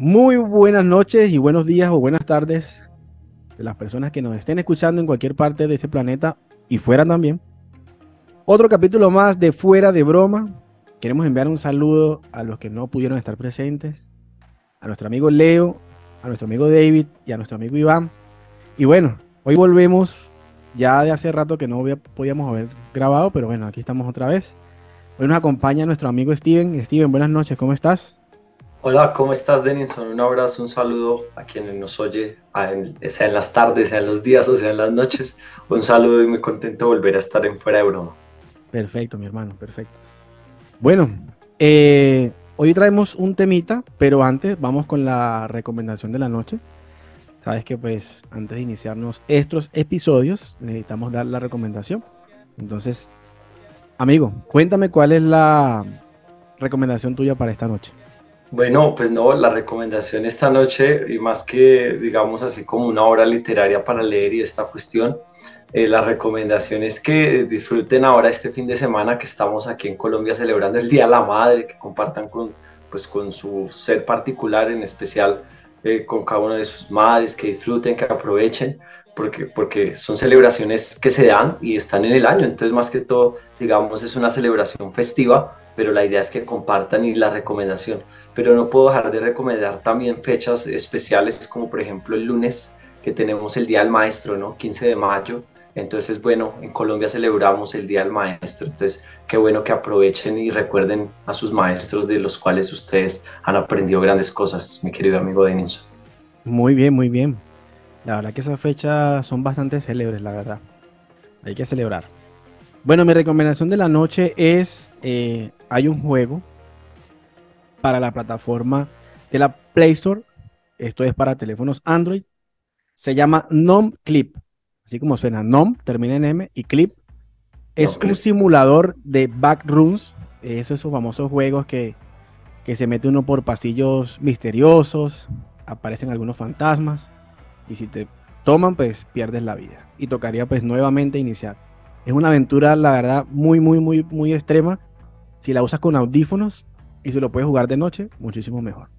Muy buenas noches y buenos días o buenas tardes de las personas que nos estén escuchando en cualquier parte de ese planeta y fuera también. Otro capítulo más de Fuera de Broma. Queremos enviar un saludo a los que no pudieron estar presentes, a nuestro amigo Leo, a nuestro amigo David y a nuestro amigo Iván. Y bueno, hoy volvemos ya de hace rato que no podíamos haber grabado, pero bueno, aquí estamos otra vez. Hoy nos acompaña nuestro amigo Steven. Steven, buenas noches, ¿cómo estás? Hola, ¿cómo estás, Denison? Un abrazo, un saludo a quien nos oye, sea en las tardes, sea en los días o sea en las noches. Un saludo y muy contento de volver a estar en Fuera de Broma. Perfecto, mi hermano, perfecto. Bueno, hoy traemos un temita, pero antes vamos con la recomendación de la noche. Sabes que pues antes de iniciarnos estos episodios necesitamos dar la recomendación. Entonces, amigo, cuéntame cuál es la recomendación tuya para esta noche. Bueno, pues no, la recomendación esta noche, y más que, digamos, así como una obra literaria para leer y esta cuestión, la recomendación es que disfruten ahora este fin de semana que estamos aquí en Colombia celebrando el Día de la Madre, que compartan pues, con su ser particular, en especial con cada una de sus madres, que disfruten, que aprovechen, porque son celebraciones que se dan y están en el año, entonces más que todo, digamos, es una celebración festiva, pero la idea es que compartan y la recomendación, pero no puedo dejar de recomendar también fechas especiales, como por ejemplo el lunes, que tenemos el Día del Maestro, ¿no? 15 de mayo. Entonces, bueno, en Colombia celebramos el Día del Maestro, entonces qué bueno que aprovechen y recuerden a sus maestros de los cuales ustedes han aprendido grandes cosas, mi querido amigo Denison. Muy bien, muy bien. La verdad que esas fechas son bastante célebres, la verdad. Hay que celebrar. Bueno, mi recomendación de la noche es, hay un juego para la plataforma de la Play Store. Esto es para teléfonos Android. Se llama Nom Clip. Así como suena, Nom, termina en M, y Clip. Es No, un simulador de backrooms. Es esos famosos juegos que se mete uno por pasillos misteriosos. Aparecen algunos fantasmas. Y si te toman, pues pierdes la vida. Y tocaría pues nuevamente iniciar. Es una aventura, la verdad, muy, muy, muy, muy extrema. Si la usas con audífonos y si lo puedes jugar de noche, muchísimo mejor.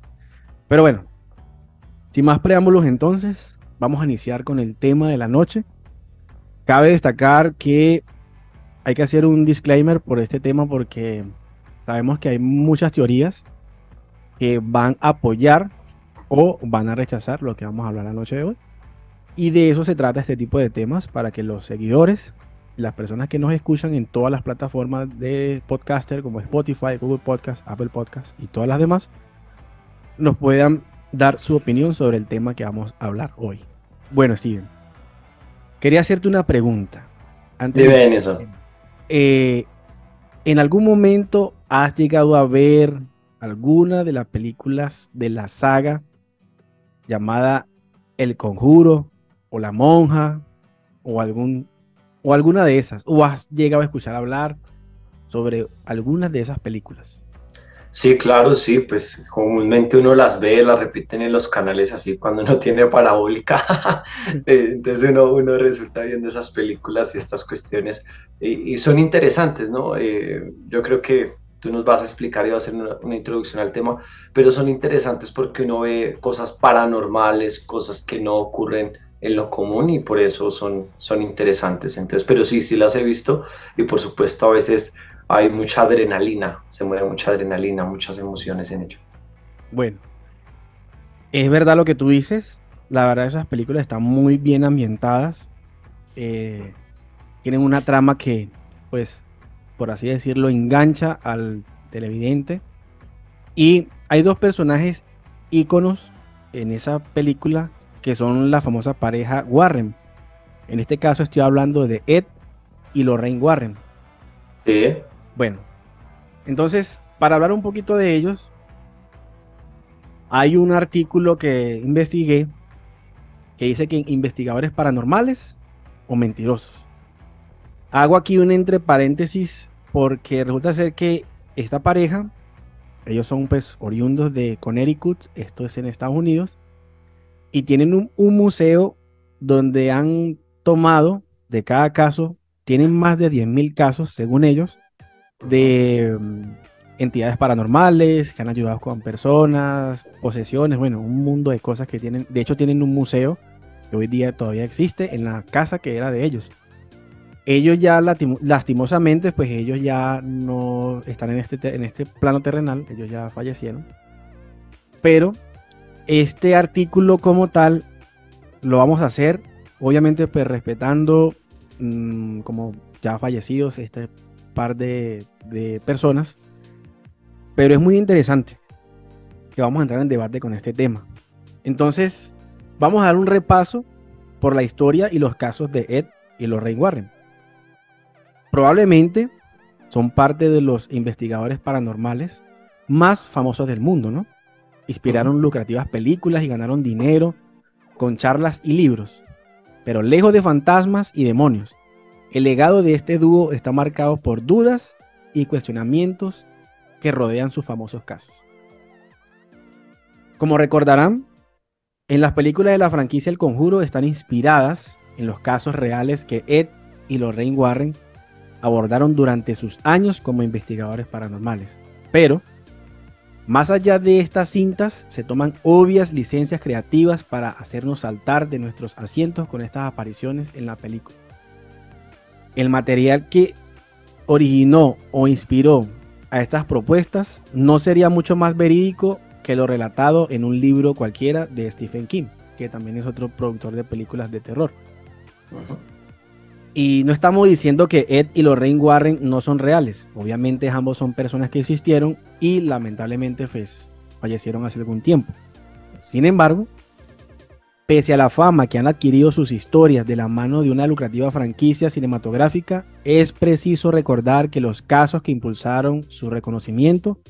Pero bueno, sin más preámbulos entonces, vamos a iniciar con el tema de la noche. Cabe destacar que hay que hacer un disclaimer por este tema porque sabemos que hay muchas teorías que van a apoyar o van a rechazar lo que vamos a hablar la noche de hoy. Y de eso se trata este tipo de temas para que los seguidores, las personas que nos escuchan en todas las plataformas de podcaster como Spotify, Google Podcast, Apple Podcast y todas las demás, nos puedan dar su opinión sobre el tema que vamos a hablar hoy. Bueno, Steven, quería hacerte una pregunta antes de dime iniciar el Denison. tema. Eh, ¿En algún momento has llegado a ver alguna de las películas de la saga llamada El Conjuro o La Monja o o alguna de esas? ¿O has llegado a escuchar hablar sobre algunas de esas películas? Sí, claro, sí, pues comúnmente uno las ve, las repiten en los canales así cuando uno tiene parabólica. Entonces uno resulta viendo esas películas y estas cuestiones y son interesantes, ¿no? Yo creo que tú nos vas a explicar y va a hacer una introducción al tema, pero son interesantes porque uno ve cosas paranormales, cosas que no ocurren en lo común y por eso son interesantes. Entonces, pero sí, sí las he visto y por supuesto a veces hay mucha adrenalina, se mueve mucha adrenalina, muchas emociones en ello. Bueno, es verdad lo que tú dices. La verdad, esas películas están muy bien ambientadas. eh, Tienen una trama que, pues, por así decirlo, engancha al televidente. Y hay dos personajes íconos en esa película que son la famosa pareja Warren. En este caso estoy hablando de Ed y Lorraine Warren. Sí, Bueno, entonces, para hablar un poquito de ellos, hay un artículo que investigué que dice que investigadores paranormales o mentirosos. Hago aquí un entre paréntesis porque resulta ser que esta pareja, ellos son pues oriundos de Connecticut, esto es en Estados Unidos, y tienen un museo donde han tomado de cada caso, tienen más de 10.000 casos, según ellos, de entidades paranormales, que han ayudado con personas, posesiones, bueno, un mundo de cosas que tienen. De hecho, tienen un museo que hoy día todavía existe en la casa que era de ellos. Ellos ya lastimosamente, pues ellos ya no están en este plano terrenal, ellos ya fallecieron. Pero este artículo como tal lo vamos a hacer, obviamente pues respetando como ya fallecidos este par de personas. Pero es muy interesante que vamos a entrar en debate con este tema. Entonces, vamos a dar un repaso por la historia y los casos de Ed y Lorraine Warren. Probablemente son parte de los investigadores paranormales más famosos del mundo, ¿no? Inspiraron lucrativas películas y ganaron dinero con charlas y libros. Pero lejos de fantasmas y demonios, el legado de este dúo está marcado por dudas y cuestionamientos que rodean sus famosos casos. Como recordarán, en las películas de la franquicia El Conjuro están inspiradas en los casos reales que Ed y Lorraine Warren abordaron durante sus años como investigadores paranormales. Pero, más allá de estas cintas, se toman obvias licencias creativas para hacernos saltar de nuestros asientos con estas apariciones en la película. El material que originó o inspiró a estas propuestas no sería mucho más verídico que lo relatado en un libro cualquiera de Stephen King, que también es otro productor de películas de terror. Y no estamos diciendo que Ed y Lorraine Warren no son reales. Obviamente ambos son personas que existieron y lamentablemente pues, fallecieron hace algún tiempo. Sin embargo, pese a la fama que han adquirido sus historias de la mano de una lucrativa franquicia cinematográfica, es preciso recordar que los casos que impulsaron su reconocimiento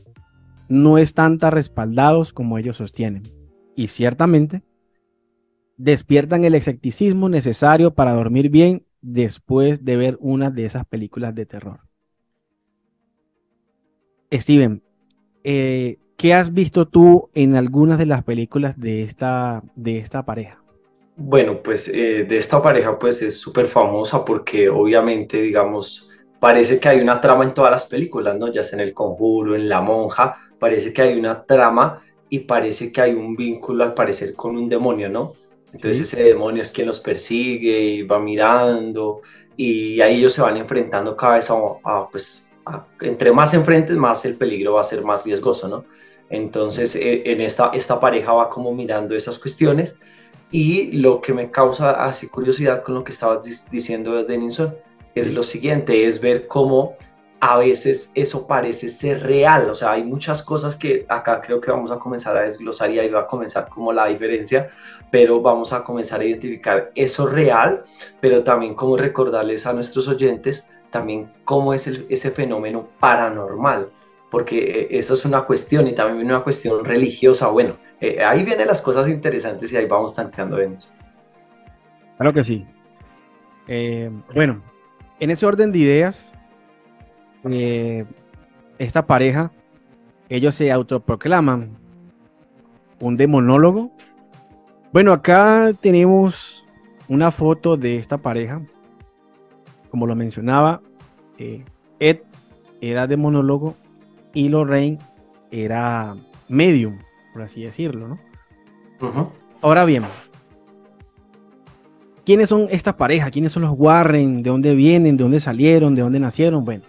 no están tan respaldados como ellos sostienen. Y ciertamente, despiertan el escepticismo necesario para dormir bien después de ver una de esas películas de terror. Steven, ¿qué has visto tú en algunas de las películas de esta pareja? Bueno, pues de esta pareja pues es súper famosa porque obviamente, digamos, parece que hay una trama en todas las películas, ¿no? Ya sea en El Conjuro, en La Monja, parece que hay una trama y parece que hay un vínculo al parecer con un demonio, ¿no? Entonces Sí. ese demonio es quien los persigue y va mirando y ahí ellos se van enfrentando cada vez entre más se enfrenten, más el peligro va a ser más riesgoso, ¿no? Entonces en esta pareja va como mirando esas cuestiones y lo que me causa así curiosidad con lo que estabas diciendo, Denison, es Sí. lo siguiente, es ver cómo a veces eso parece ser real. O sea, hay muchas cosas que acá creo que vamos a comenzar a desglosar y ahí va a comenzar como la diferencia, pero vamos a comenzar a identificar eso real, pero también cómo recordarles a nuestros oyentes también cómo es ese fenómeno paranormal, porque eso es una cuestión y también una cuestión religiosa. Bueno, ahí vienen las cosas interesantes y ahí vamos tanteando en eso. Claro que sí. Bueno, en ese orden de ideas, esta pareja, ellos se autoproclaman un demonólogo. Bueno, acá tenemos una foto de esta pareja. Como lo mencionaba, Ed era demonólogo y Lorraine era medium, por así decirlo, ¿no? Ahora bien, ¿quiénes son estas parejas? ¿Quiénes son los Warren? ¿De dónde vienen? ¿De dónde salieron? ¿De dónde nacieron? Bueno,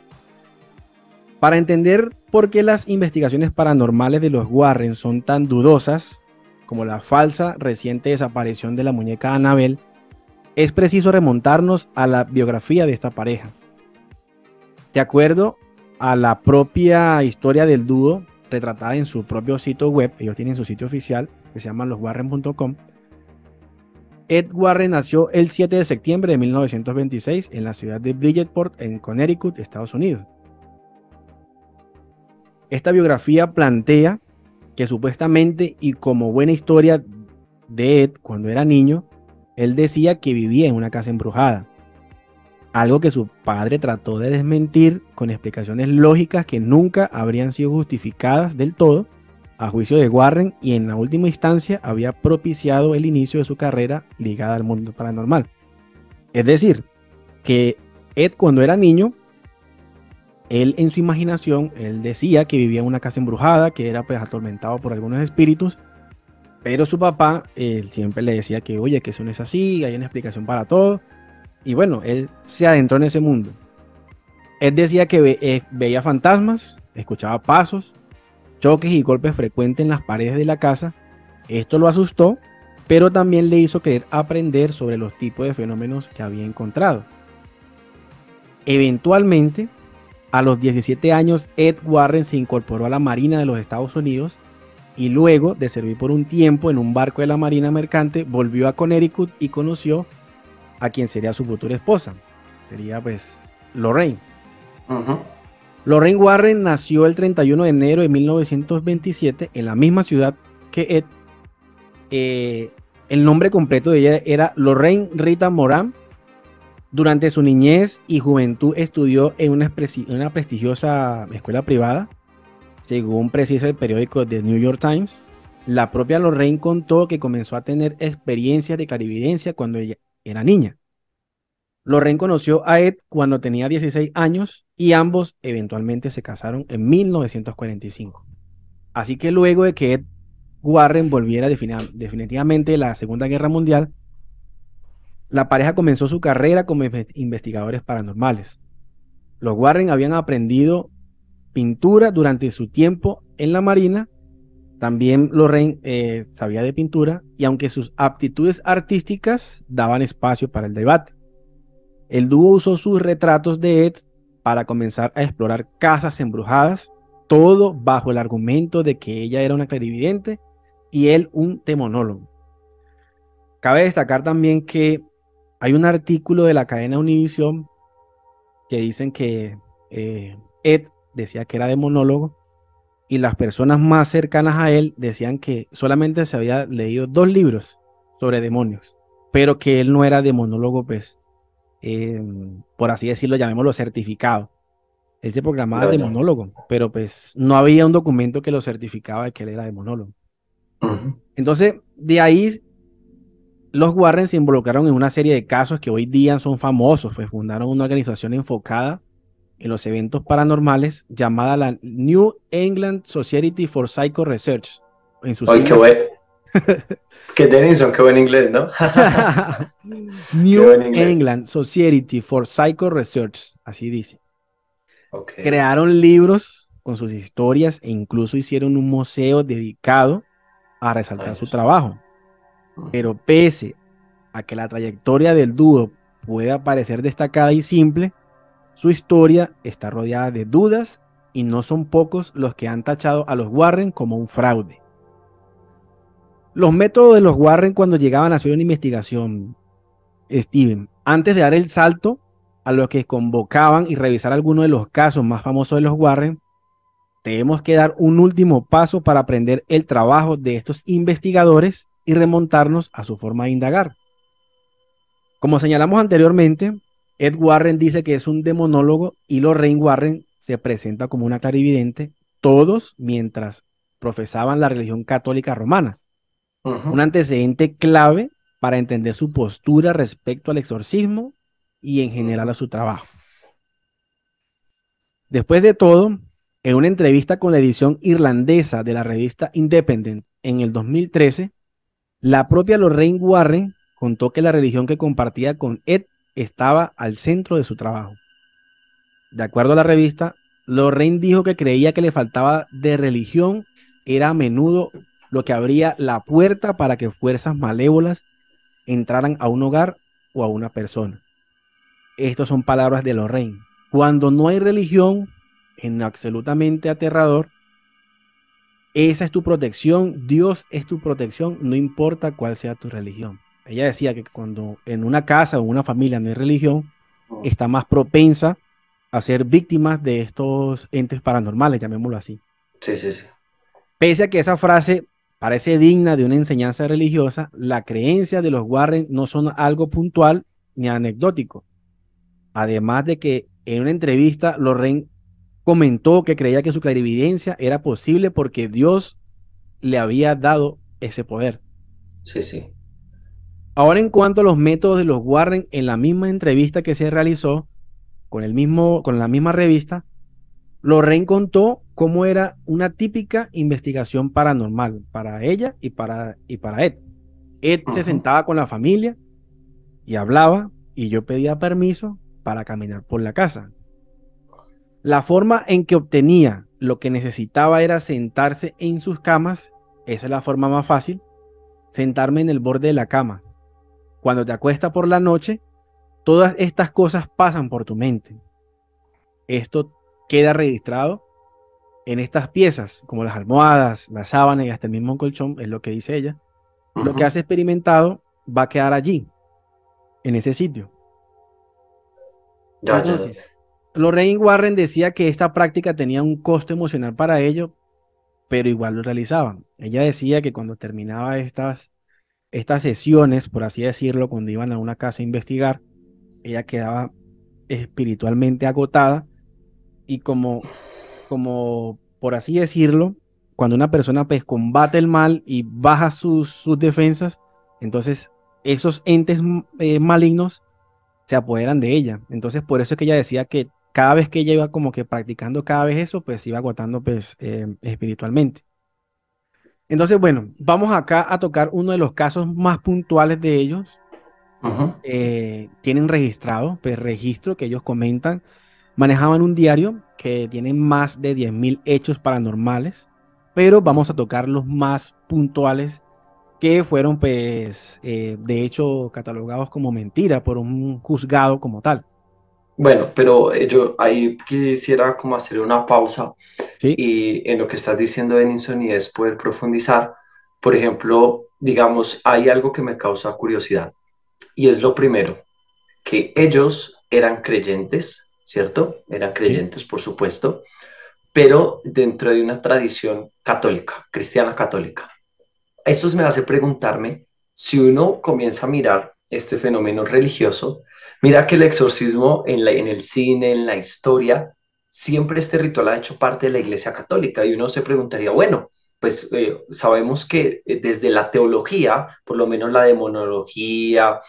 para entender por qué las investigaciones paranormales de los Warren son tan dudosas, como la falsa reciente desaparición de la muñeca Annabelle, es preciso remontarnos a la biografía de esta pareja. De acuerdo a la propia historia del dúo, retratada en su propio sitio web, ellos tienen su sitio oficial, que se llama loswarren.com, Ed Warren nació el 7 de septiembre de 1926 en la ciudad de Bridgeport, en Connecticut, Estados Unidos. Esta biografía plantea que supuestamente, y como buena historia de Ed cuando era niño, él decía que vivía en una casa embrujada, algo que su padre trató de desmentir con explicaciones lógicas que nunca habrían sido justificadas del todo a juicio de Warren, y en la última instancia había propiciado el inicio de su carrera ligada al mundo paranormal. Es decir, que Ed cuando era niño Él en su imaginación, él decía que vivía en una casa embrujada, que era pues atormentado por algunos espíritus, pero su papá él siempre le decía que, oye, que eso no es así, hay una explicación para todo. Y bueno, él se adentró en ese mundo. Él decía que veía fantasmas, escuchaba pasos, choques y golpes frecuentes en las paredes de la casa. Esto lo asustó, pero también le hizo querer aprender sobre los tipos de fenómenos que había encontrado. Eventualmente, a los 17 años, Ed Warren se incorporó a la Marina de los Estados Unidos y luego de servir por un tiempo en un barco de la Marina Mercante, volvió a Connecticut y conoció a quien sería su futura esposa. Sería pues Lorraine. Ujú. Lorraine Warren nació el 31 de enero de 1927 en la misma ciudad que Ed. El nombre completo de ella era Lorraine Rita Moran. Durante su niñez y juventud estudió en una prestigiosa escuela privada, según precisa el periódico The New York Times. La propia Lorraine contó que comenzó a tener experiencias de clarividencia cuando ella era niña. Lorraine conoció a Ed cuando tenía 16 años y ambos eventualmente se casaron en 1945. Así que luego de que Ed Warren volviera definitivamente de la Segunda Guerra Mundial, la pareja comenzó su carrera como investigadores paranormales. Los Warren habían aprendido pintura durante su tiempo en la Marina. También Lorraine sabía de pintura y aunque sus aptitudes artísticas daban espacio para el debate. El dúo usó sus retratos de Ed para comenzar a explorar casas embrujadas, todo bajo el argumento de que ella era una clarividente y él un demonólogo. Cabe destacar también que hay un artículo de la cadena Univision que dicen que Ed decía que era demonólogo y las personas más cercanas a él decían que solamente se había leído 2 libros sobre demonios, pero que él no era demonólogo, pues, por así decirlo, llamémoslo certificado. Él se programaba Ya, ya. demonólogo, pero pues no había un documento que lo certificaba de que él era demonólogo. Ujú. Entonces, de ahí los Warren se involucraron en una serie de casos que hoy día son famosos, pues fundaron una organización enfocada en los eventos paranormales llamada la New England Society for Psycho Research, en sus Ay, qué siglas buen, qué Denison, qué buen inglés, ¿no? Qué New buen inglés. England Society for Psycho Research, así dice. Ok. Crearon libros con sus historias e incluso hicieron un museo dedicado a resaltar su Rayos. trabajo. Ujú. Pero pese a que la trayectoria del dúo pueda parecer destacada y simple, su historia está rodeada de dudas y no son pocos los que han tachado a los Warren como un fraude. Los métodos de los Warren cuando llegaban a hacer una investigación, Steven, antes de dar el salto a lo que convocaban y revisar algunos de los casos más famosos de los Warren, tenemos que dar un último paso para aprender el trabajo de estos investigadores y remontarnos a su forma de indagar. Como señalamos anteriormente, Ed Warren dice que es un demonólogo y Lorraine Warren se presenta como una clarividente, todos mientras profesaban la religión católica romana, un Ujú. antecedente clave para entender su postura respecto al exorcismo y en general a Ujú. su trabajo. Después de todo, en una entrevista con la edición irlandesa de la revista Independent en el 2013, la propia Lorraine Warren contó que la religión que compartía con Ed estaba al centro de su trabajo. De acuerdo a la revista, Lorraine dijo que creía que le faltaba de religión era a menudo lo que abría la puerta para que fuerzas malévolas entraran a un hogar o a una persona. Estas son palabras de Lorraine. Cuando no hay religión, en absolutamente aterrador, esa es tu protección, Dios es tu protección, no importa cuál sea tu religión. Ella decía que cuando en una casa o una familia no hay religión, Ujú. está más propensa a ser víctimas de estos entes paranormales, llamémoslo así. Sí, sí, sí. Pese a que esa frase parece digna de una enseñanza religiosa, la creencia de los Warren no son algo puntual ni anecdótico. Además de que en una entrevista Lorraine comentó que creía que su clarividencia era posible porque Dios le había dado ese poder. Sí, sí. Ahora en cuanto a los métodos de los Warren, en la misma entrevista que se realizó con la misma revista, Lorraine contó cómo era una típica investigación paranormal para ella y para Ed. Ed se Ujú. sentaba con la familia y hablaba y yo pedía permiso para caminar por la casa. La forma en que obtenía lo que necesitaba era sentarse en sus camas. Esa es la forma más fácil, sentarme en el borde de la cama. Cuando te acuestas por la noche, todas estas cosas pasan por tu mente. Esto queda registrado en estas piezas, como las almohadas, las sábanas y hasta el mismo colchón, es lo que dice ella. Lo que Ujú. has experimentado va a quedar allí, en ese sitio. Ya, ya. Entonces, Lorraine Warren decía que esta práctica tenía un costo emocional para ellos, pero igual lo realizaban. Ella decía que cuando terminaba estas sesiones, por así decirlo, cuando iban a una casa a investigar, ella quedaba espiritualmente agotada y como por así decirlo, cuando una persona pues combate el mal y baja sus defensas, entonces esos entes malignos se apoderan de ella. Entonces por eso es que ella decía que cada vez que ella iba como que practicando cada vez eso, pues se iba agotando pues espiritualmente. Entonces, bueno, vamos acá a tocar uno de los casos más puntuales de ellos. Ujú. Tienen registrado, pues registro que ellos comentan, manejaban un diario que tiene más de 10.000 hechos paranormales, pero vamos a tocar los más puntuales que fueron, pues, de hecho, catalogados como mentira por un juzgado como tal. Bueno, pero yo ahí quisiera como hacer una pausa ¿Sí? y en lo que estás diciendo, Denison, y es poder profundizar. Por ejemplo, digamos, hay algo que me causa curiosidad y es lo primero, que ellos eran creyentes, ¿cierto? Eran ¿Sí? creyentes, por supuesto, pero dentro de una tradición católica, cristiana católica. Eso me hace preguntarme si uno comienza a mirar este fenómeno religioso, mira que el exorcismo en el cine, en la historia, siempre este ritual ha hecho parte de la Iglesia Católica y uno se preguntaría, bueno, pues sabemos que desde la teología, por lo menos la demonología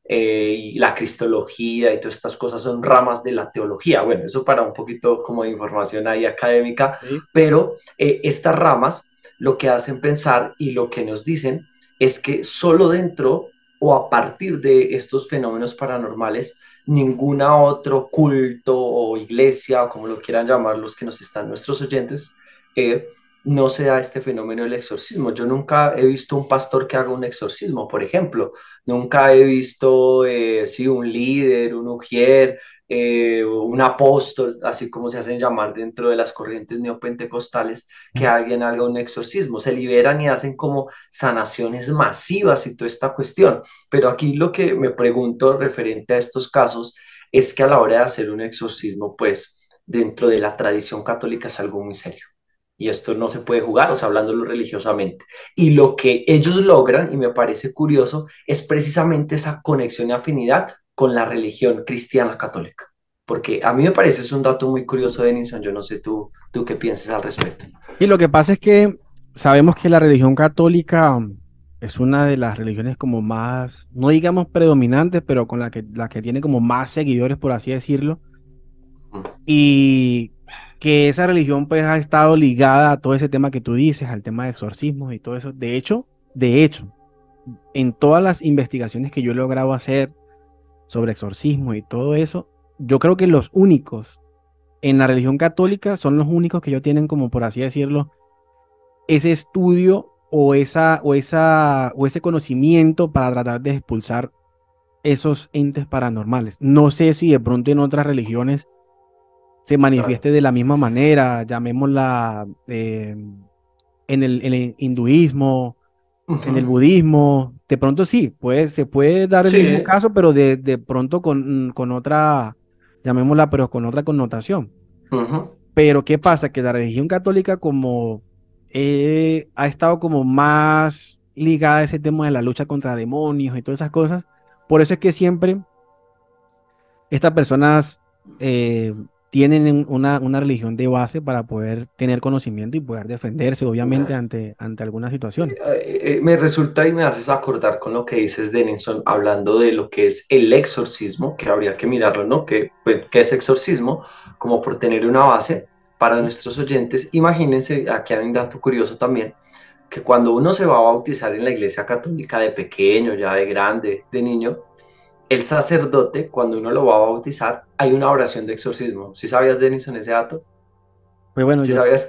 y la cristología y todas estas cosas son ramas de la teología. Bueno, eso para un poquito como de información ahí académica, ¿Sí? pero estas ramas lo que hacen pensar y lo que nos dicen es que solo dentro o a partir de estos fenómenos paranormales, ninguna otro culto o iglesia, o como lo quieran llamar los que nos están nuestros oyentes, eh, no se da este fenómeno del exorcismo. Yo nunca he visto un pastor que haga un exorcismo, por ejemplo. Nunca he visto, sí, un líder, un ujier, un apóstol, así como se hacen llamar dentro de las corrientes neopentecostales, que alguien haga un exorcismo. Se liberan y hacen como sanaciones masivas y toda esta cuestión. Pero aquí lo que me pregunto referente a estos casos es que a la hora de hacer un exorcismo, pues dentro de la tradición católica es algo muy serio. Y esto no se puede jugar, o sea, hablándolo religiosamente. Y lo que ellos logran, y me parece curioso, es precisamente esa conexión y afinidad con la religión cristiana católica. Porque a mí me parece es un dato muy curioso, Denison. Yo no sé tú qué piensas al respecto. Y lo que pasa es que sabemos que la religión católica es una de las religiones como más, no digamos predominantes, pero con la que tiene como más seguidores, por así decirlo. Y que esa religión pues ha estado ligada a todo ese tema que tú dices, al tema de exorcismos y todo eso. De hecho, en todas las investigaciones que yo he logrado hacer sobre exorcismo y todo eso, yo creo que los únicos en la religión católica son los únicos que ellos tienen como por así decirlo ese estudio o ese conocimiento para tratar de expulsar esos entes paranormales. No sé si de pronto en otras religiones se Claro. manifieste de la misma manera, llamémosla en el hinduismo, en el Ujú. budismo, de pronto sí, se puede dar el mismo Sí. caso, pero de pronto con otra, llamémosla, pero con otra connotación. Ujú. Pero ¿qué pasa? Que la religión católica como ha estado como más ligada a ese tema de la lucha contra demonios y todas esas cosas, por eso es que siempre estas personas eh, tienen una religión de base para poder tener conocimiento y poder defenderse, obviamente, ante alguna situación. Me resulta y me haces acordar con lo que dices, Denison, hablando de lo que es el exorcismo, que habría que mirarlo, ¿no? ¿Qué es exorcismo? Como por tener una base. para nuestros oyentes, imagínense, aquí hay un dato curioso también, que cuando uno se va a bautizar en la iglesia católica de pequeño, ya de grande, de niño, el sacerdote, cuando uno lo va a bautizar, hay una oración de exorcismo. ¿Sí sabías, Denison, ese dato? Pues bueno, Si yo, sabías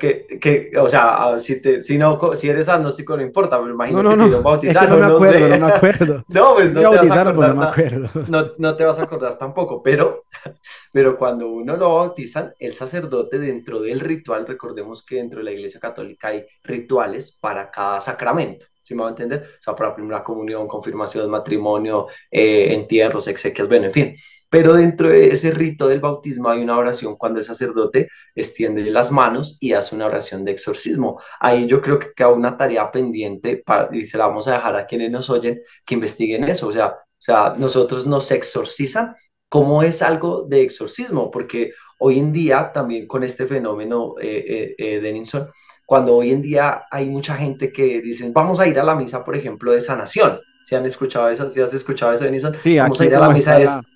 o sea, si eres agnóstico no importa, pero no, imagino no, que te no, dieron es que bautizar no o me no acuerdo, no sé. me acuerdo. No, pues Me iba no a te vas a bautizar, pero no acordar me nada, acuerdo. no te vas a acordar tampoco, pero cuando uno lo bautizan, el sacerdote dentro del ritual, recordemos que dentro de la Iglesia Católica hay rituales para cada sacramento, ¿sí me va a entender? O sea, para primera comunión, confirmación, matrimonio, entierros, exequias, bueno, en fin. Pero dentro de ese rito del bautismo hay una oración cuando el sacerdote extiende las manos y hace una oración de exorcismo. Ahí yo creo que queda una tarea pendiente y se la vamos a dejar a quienes nos oyen que investiguen eso. O sea, nosotros nos exorcizan. ¿Cómo es algo de exorcismo? Porque hoy en día también con este fenómeno, Denison, cuando hoy en día hay mucha gente que dicen, vamos a ir a la misa, por ejemplo, de sanación. ¿Si han escuchado eso? ¿Si has escuchado eso, Denison? Sí, Vamos a aquí ir a la como misa está de la...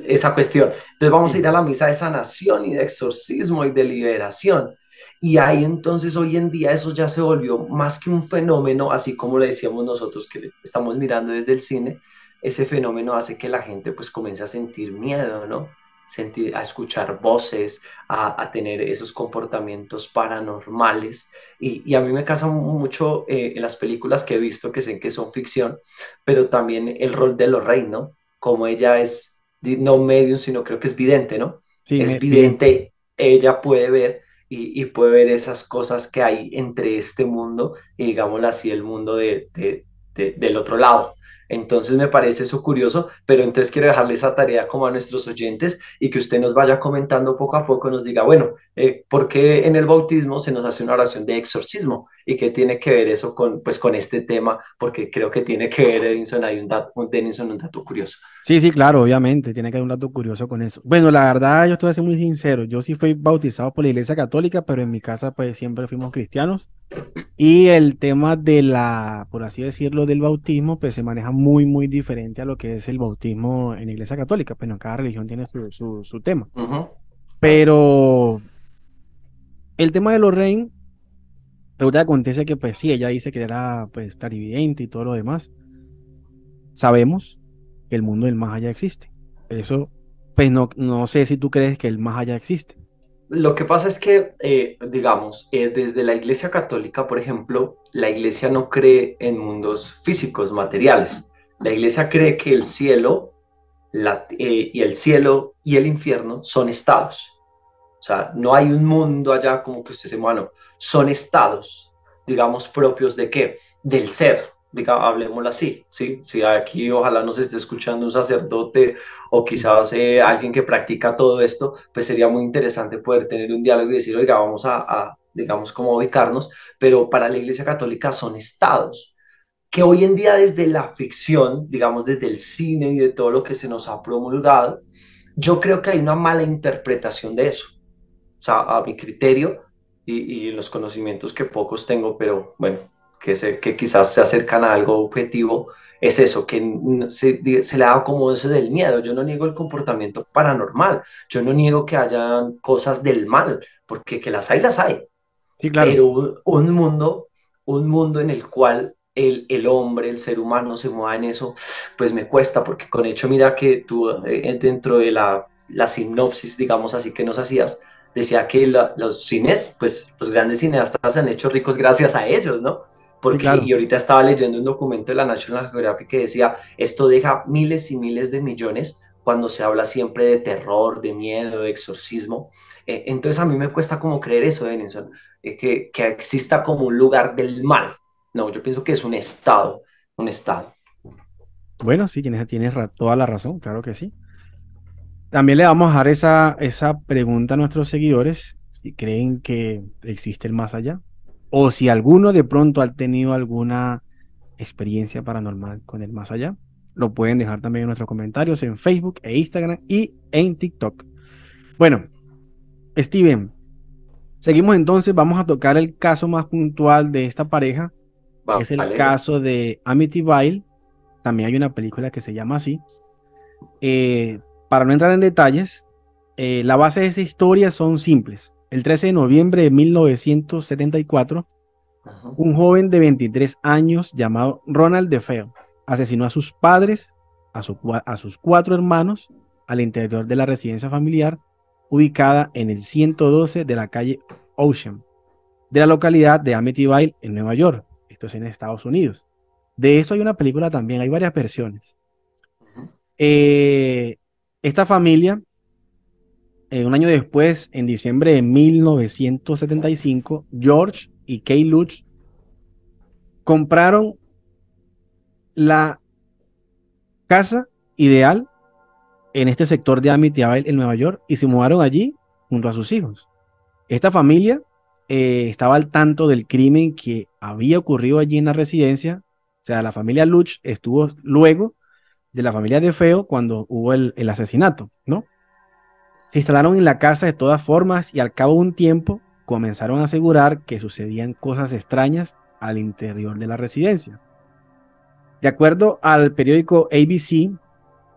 esa cuestión. Entonces vamos a Sí, ir a la misa de sanación y de exorcismo y de liberación. Y ahí entonces hoy en día eso ya se volvió más que un fenómeno, así como le decíamos nosotros que estamos mirando desde el cine, ese fenómeno hace que la gente pues comience a sentir miedo, ¿no? A escuchar voces, a tener esos comportamientos paranormales. Y a mí me casa mucho en las películas que he visto, que sé que son ficción, pero también el rol de Lorraine, ¿no? Como ella es no medium, sino creo que es vidente, ¿no? sí, Es vidente. vidente, ella puede ver y puede ver esas cosas que hay entre este mundo y digámoslo así, el mundo del otro lado. Entonces me parece eso curioso, pero entonces quiero dejarle esa tarea como a nuestros oyentes y que usted nos vaya comentando poco a poco, nos diga, bueno, ¿por qué en el bautismo se nos hace una oración de exorcismo? ¿Y qué tiene que ver eso con, pues, con este tema? Porque creo que tiene que ver, Edinson, hay Denison, un dato curioso. Sí, sí, claro, obviamente, tiene que haber un dato curioso con eso. Bueno, la verdad, yo estoy a ser muy sincero, yo sí fui bautizado por la Iglesia Católica, pero en mi casa pues siempre fuimos cristianos. Y el tema de la, por así decirlo, del bautismo, pues se maneja muy, muy diferente a lo que es el bautismo en la Iglesia Católica. Bueno, cada religión tiene su tema. Uh -huh. Claro. Pero el tema de Lorraine, resulta que acontece que pues sí, ella dice que era pues clarividente y todo lo demás. Sabemos que el mundo del más allá existe. Eso, pues no, no sé si tú crees que el más allá existe. Lo que pasa es que, digamos, desde la Iglesia Católica, por ejemplo, la Iglesia no cree en mundos físicos, materiales. La Iglesia cree que el cielo, y el cielo y el infierno son estados. O sea, no hay un mundo allá como que usted se mueva, no. Son estados, digamos, propios de qué? Del ser, diga, hablemoslo así, ¿sí? Si aquí ojalá nos esté escuchando un sacerdote o quizás alguien que practica todo esto, pues sería muy interesante poder tener un diálogo y decir, oiga, vamos digamos, cómo ubicarnos, pero para la Iglesia Católica son estados que hoy en día desde la ficción, digamos, desde el cine y de todo lo que se nos ha promulgado, yo creo que hay una mala interpretación de eso. O sea, a mi criterio y los conocimientos que pocos tengo, pero bueno, que quizás se acercan a algo objetivo, es eso, que se le ha dado como eso del miedo. Yo no niego el comportamiento paranormal, yo no niego que hayan cosas del mal, porque que las hay, Sí, claro. pero un mundo en el cual el hombre, el ser humano se mueva en eso, pues me cuesta, porque con hecho, mira que tú dentro de la sinopsis, digamos así, que nos hacías, decía que los cines, pues los grandes cineastas se han hecho ricos gracias a ellos, ¿no? Sí, Porque, claro. y ahorita estaba leyendo un documento de la National Geographic que decía, esto deja miles y miles de millones cuando se habla siempre de terror, de miedo, de exorcismo. Entonces a mí me cuesta como creer eso, Denison, que exista como un lugar del mal. No, yo pienso que es un estado, un estado. Bueno, sí, tienes toda la razón, claro que sí. También le vamos a dejar esa pregunta a nuestros seguidores, si creen que existe el más allá, o si alguno de pronto ha tenido alguna experiencia paranormal con el más allá. Lo pueden dejar también en nuestros comentarios en Facebook e Instagram y en TikTok. Bueno, Steven, seguimos entonces, vamos a tocar el caso más puntual de esta pareja. Es el Vale. caso de Amityville. También hay una película que se llama así. Para no entrar en detalles, la base de esa historia son simples. El 13 de noviembre de 1974, Ujú. un joven de 23 años llamado Ronald DeFeo asesinó a sus padres, a sus cuatro hermanos, al interior de la residencia familiar ubicada en el 112 de la calle Ocean, de la localidad de Amityville, en Nueva York. Esto es en Estados Unidos. De esto hay una película también, hay varias versiones. Ujú. Eh, Esta familia, un año después, en diciembre de 1975, George y Kay Lutz compraron la casa ideal en este sector de Amityville, en Nueva York, y se mudaron allí junto a sus hijos. Esta familia estaba al tanto del crimen que había ocurrido allí en la residencia. O sea, la familia Lutz estuvo luego de la familia de Feo cuando hubo el asesinato, ¿no? Se instalaron en la casa de todas formas y al cabo de un tiempo comenzaron a asegurar que sucedían cosas extrañas al interior de la residencia. De acuerdo al periódico ABC,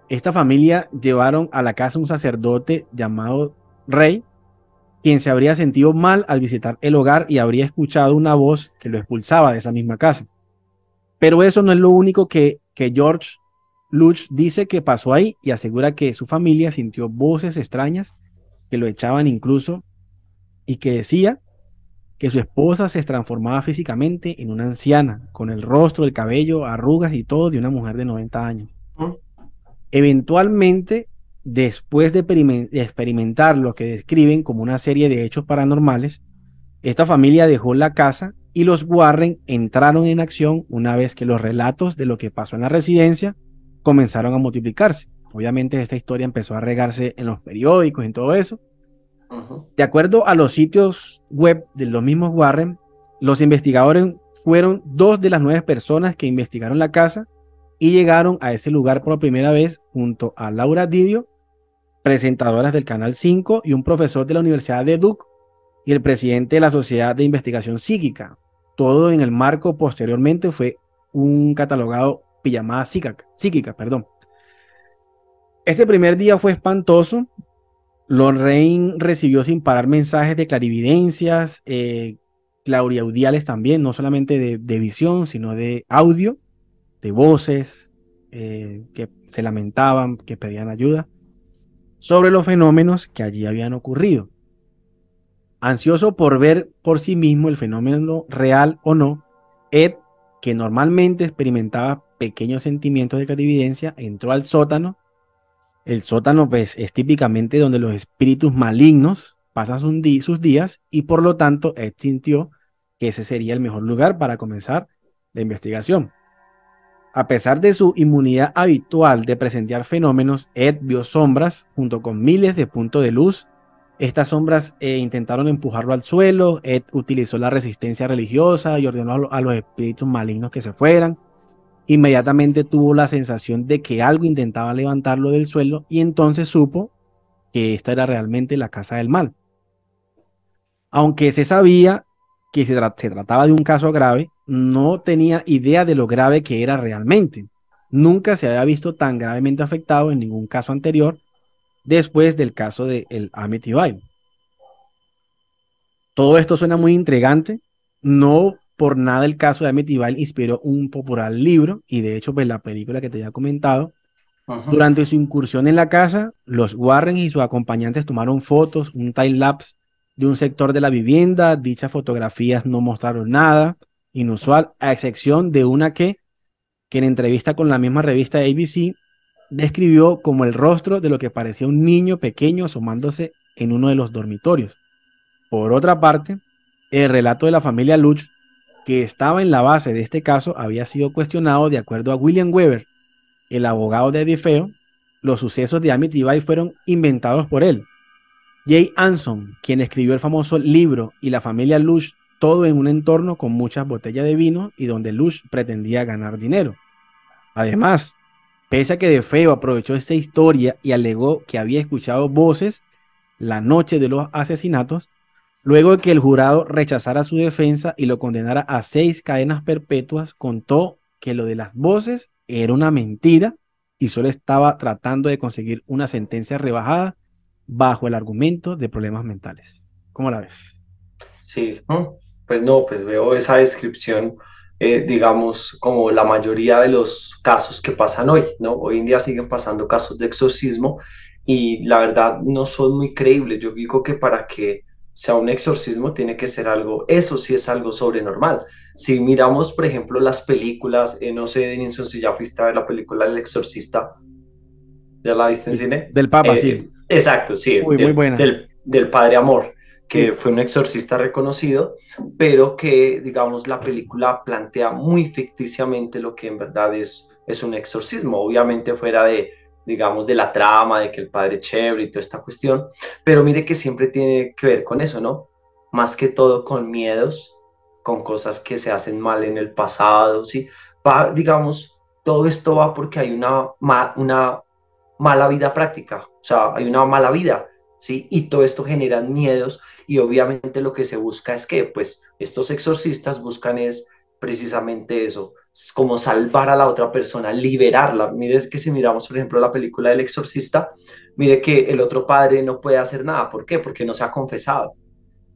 esta familia llevaron a la casa un sacerdote llamado Rey, quien se habría sentido mal al visitar el hogar y habría escuchado una voz que lo expulsaba de esa misma casa. Pero eso no es lo único que George Lutz dice que pasó ahí y asegura que su familia sintió voces extrañas que lo echaban incluso y que decía que su esposa se transformaba físicamente en una anciana, con el rostro, el cabello, arrugas y todo de una mujer de 90 años. Eventualmente, después de experimentar lo que describen como una serie de hechos paranormales, esta familia dejó la casa y los Warren entraron en acción una vez que los relatos de lo que pasó en la residencia comenzaron a multiplicarse. Obviamente esta historia empezó a regarse en los periódicos, en todo eso. Ujú. De acuerdo a los sitios web de los mismos Warren, los investigadores fueron dos de las 9 personas que investigaron la casa y llegaron a ese lugar por primera vez junto a Laura Didio, presentadoras del Canal 5 y un profesor de la Universidad de Duke y el presidente de la Sociedad de Investigación Psíquica. Todo en el marco posteriormente fue un catalogado pijamada psíquica, perdón. Este primer día fue espantoso. Lorraine recibió sin parar mensajes de clarividencias, clariaudiales también, no solamente de visión, sino de audio, de voces que se lamentaban, que pedían ayuda, sobre los fenómenos que allí habían ocurrido. Ansioso por ver por sí mismo el fenómeno real o no, Ed, que normalmente experimentaba pequeños sentimientos de clarividencia, entró al sótano. El sótano, pues, es típicamente donde los espíritus malignos pasan sus días y por lo tanto Ed sintió que ese sería el mejor lugar para comenzar la investigación. A pesar de su inmunidad habitual de presenciar fenómenos, Ed vio sombras junto con miles de puntos de luz. Estas sombras intentaron empujarlo al suelo. Ed utilizó la resistencia religiosa y ordenó a los espíritus malignos que se fueran. Inmediatamente tuvo la sensación de que algo intentaba levantarlo del suelo y entonces supo que esta era realmente la casa del mal. Aunque se sabía que se trataba de un caso grave, no tenía idea de lo grave que era realmente. Nunca se había visto tan gravemente afectado en ningún caso anterior después del caso de el Amityville. Todo esto suena muy intrigante. No por nada el caso de Amityville inspiró un popular libro y de hecho pues la película que te había comentado. Ujú. Durante su incursión en la casa, los Warren y sus acompañantes tomaron fotos, un time-lapse de un sector de la vivienda. Dichas fotografías no mostraron nada inusual, a excepción de una que en entrevista con la misma revista ABC describió como el rostro de lo que parecía un niño pequeño asomándose en uno de los dormitorios. Por otra parte, el relato de la familia Lutz, que estaba en la base de este caso, había sido cuestionado de acuerdo a William Weber, el abogado de Eddie Feo. Los sucesos de Amityville fueron inventados por él. Jay Anson, quien escribió el famoso libro y la familia Lutz, todo en un entorno con muchas botellas de vino y donde Lutz pretendía ganar dinero. Además, pese a que De Feo aprovechó esta historia y alegó que había escuchado voces la noche de los asesinatos, luego de que el jurado rechazara su defensa y lo condenara a 6 cadenas perpetuas, contó que lo de las voces era una mentira y solo estaba tratando de conseguir una sentencia rebajada bajo el argumento de problemas mentales. ¿Cómo la ves? Sí, pues no, pues veo esa descripción, digamos, como la mayoría de los casos que pasan hoy, ¿no? Hoy en día siguen pasando casos de exorcismo y la verdad no son muy creíbles. Yo digo que para que sea un exorcismo tiene que ser algo, eso sí es algo sobrenormal. Si miramos, por ejemplo, las películas, no sé, Denison, si ya fuiste a ver la película El Exorcista, ¿ya la viste en Sí. cine? Del Papa, sí. Exacto, sí, Uy, muy buena. del Padre Amor, que Sí, fue un exorcista reconocido, pero que, digamos, la película plantea muy ficticiamente lo que en verdad es un exorcismo, obviamente fuera de, digamos, de la trama, de que el padre es chévere y toda esta cuestión, pero mire que siempre tiene que ver con eso, ¿no? Más que todo con miedos, con cosas que se hacen mal en el pasado, ¿sí? Va, digamos, todo esto va porque hay una mala vida práctica, o sea, hay una mala vida, ¿sí? Y todo esto genera miedos y obviamente lo que se busca es que, pues, estos exorcistas buscan es precisamente eso, es como salvar a la otra persona, liberarla. Mire que si miramos, por ejemplo, la película del exorcista, mire que el otro padre no puede hacer nada. ¿Por qué? Porque no se ha confesado.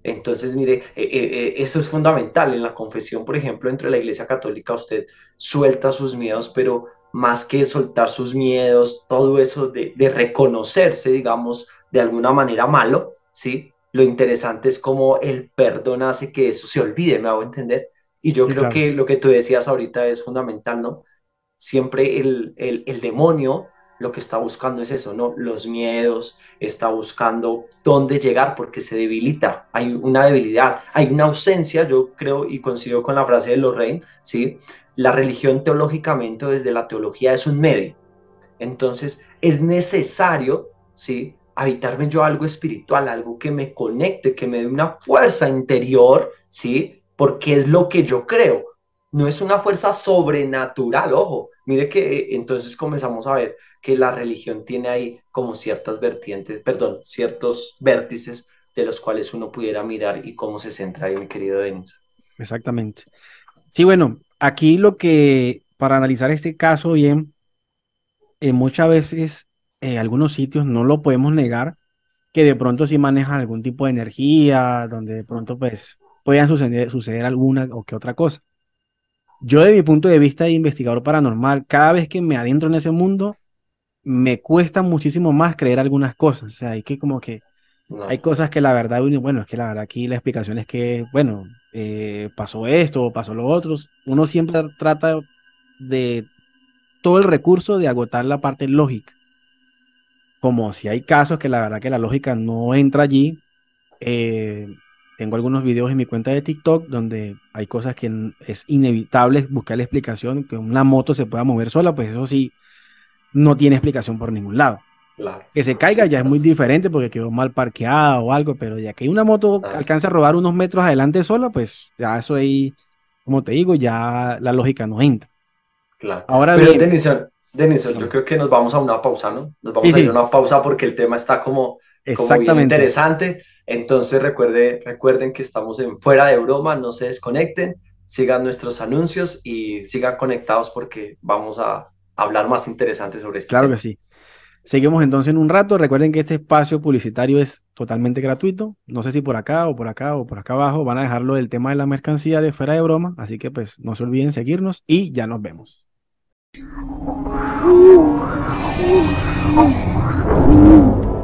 Entonces, mire, eso es fundamental. En la confesión, por ejemplo, dentro de la Iglesia Católica, usted suelta sus miedos, pero más que soltar sus miedos, todo eso de reconocerse, digamos, de alguna manera malo, ¿sí? Lo interesante es cómo el perdón hace que eso se olvide, me hago entender. Y yo sí, creo claro. que lo que tú decías ahorita es fundamental, ¿no? Siempre el demonio lo que está buscando es eso, ¿no? Los miedos, está buscando dónde llegar porque se debilita, hay una debilidad, hay una ausencia, yo creo y coincido con la frase de Lorraine, ¿sí? La religión teológicamente desde la teología es un medio, entonces es necesario, ¿sí? Habitarme yo algo espiritual, algo que me conecte, que me dé una fuerza interior, ¿sí? Porque es lo que yo creo. No es una fuerza sobrenatural, ojo. Mire que entonces comenzamos a ver que la religión tiene ahí como ciertas vertientes, perdón, ciertos vértices de los cuales uno pudiera mirar y cómo se centra ahí, mi querido Denis. Exactamente. Sí, bueno, aquí lo que, para analizar este caso bien, muchas veces algunos sitios no lo podemos negar, que de pronto sí manejan algún tipo de energía, donde de pronto pues puedan suceder alguna o que otra cosa. Yo de mi punto de vista de investigador paranormal, cada vez que me adentro en ese mundo, me cuesta muchísimo más creer algunas cosas. O sea, hay que como que hay No, cosas que la verdad, bueno, es que la verdad aquí la explicación es que, bueno, pasó esto o pasó lo otro. Uno siempre trata de todo el recurso de agotar la parte lógica. Como si hay casos que la verdad que la lógica no entra allí. eh, Tengo algunos videos en mi cuenta de TikTok donde hay cosas que es inevitable buscar la explicación, que una moto se pueda mover sola, pues eso sí, no tiene explicación por ningún lado. claro, Que se caiga sí, ya es muy diferente porque quedó mal parqueada o algo, pero ya que una moto claro, alcanza a rodar unos metros adelante sola, pues ya eso ahí, como te digo, ya la lógica no entra. claro. Ahora Pero bien, Denison, yo dígame. creo que nos vamos a una pausa, ¿no? Nos Sí, vamos a ir a sí, una pausa porque el tema está como bien exactamente. interesante. Entonces recuerden que estamos en Fuera de Broma, no se desconecten, sigan nuestros anuncios y sigan conectados porque vamos a hablar más interesante sobre este Claro que tema. sí. Seguimos entonces en un rato. Recuerden que este espacio publicitario es totalmente gratuito. No sé si por acá o por acá o por acá abajo van a dejarlo el tema de la mercancía de fuera de broma. Así que pues no se olviden seguirnos y ya nos vemos.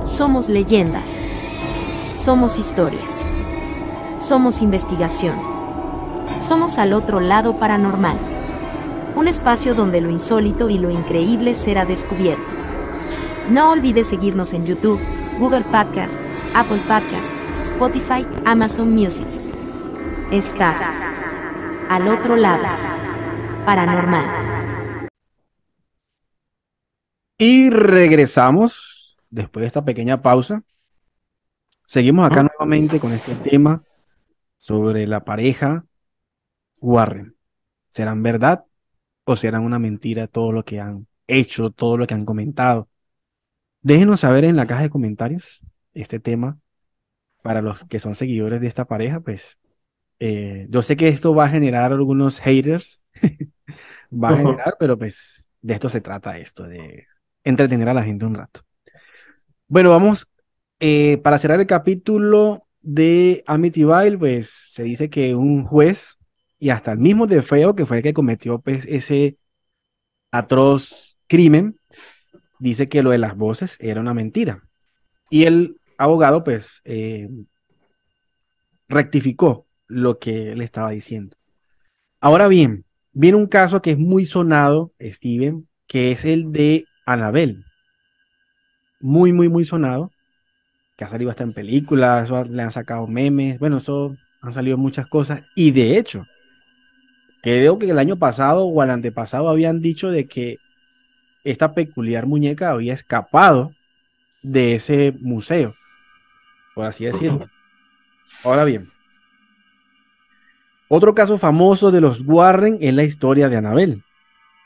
Somos leyendas. Somos historias. Somos investigación. Somos Al Otro Lado Paranormal. Un espacio donde lo insólito y lo increíble será descubierto. No olvides seguirnos en YouTube, Google Podcast, Apple Podcast, Spotify, Amazon Music. Estás al otro lado. Paranormal. Y regresamos después de esta pequeña pausa. Seguimos acá ¿Mm? nuevamente con este tema sobre la pareja Warren. ¿Serán verdad o serán una mentira todo lo que han hecho, todo lo que han comentado? Déjenos saber en la caja de comentarios este tema para los que son seguidores de esta pareja, pues yo sé que esto va a generar algunos haters, va a generar, pero pues de esto se trata esto, de entretener a la gente un rato. Bueno, vamos, para cerrar el capítulo, de Amityville, pues se dice que un juez y hasta el mismo DeFeo, que fue el que cometió pues, ese atroz crimen, dice que lo de las voces era una mentira. Y el abogado, pues, rectificó lo que él estaba diciendo. Ahora bien, viene un caso que es muy sonado, Steven, que es el de Annabelle. Muy, muy, muy sonado, que ha salido hasta en películas, eso le han sacado memes, bueno, eso han salido muchas cosas. Y de hecho, creo que el año pasado o el antepasado habían dicho de que esta peculiar muñeca había escapado de ese museo, por así decirlo. Ahora bien, otro caso famoso de los Warren es la historia de Annabelle.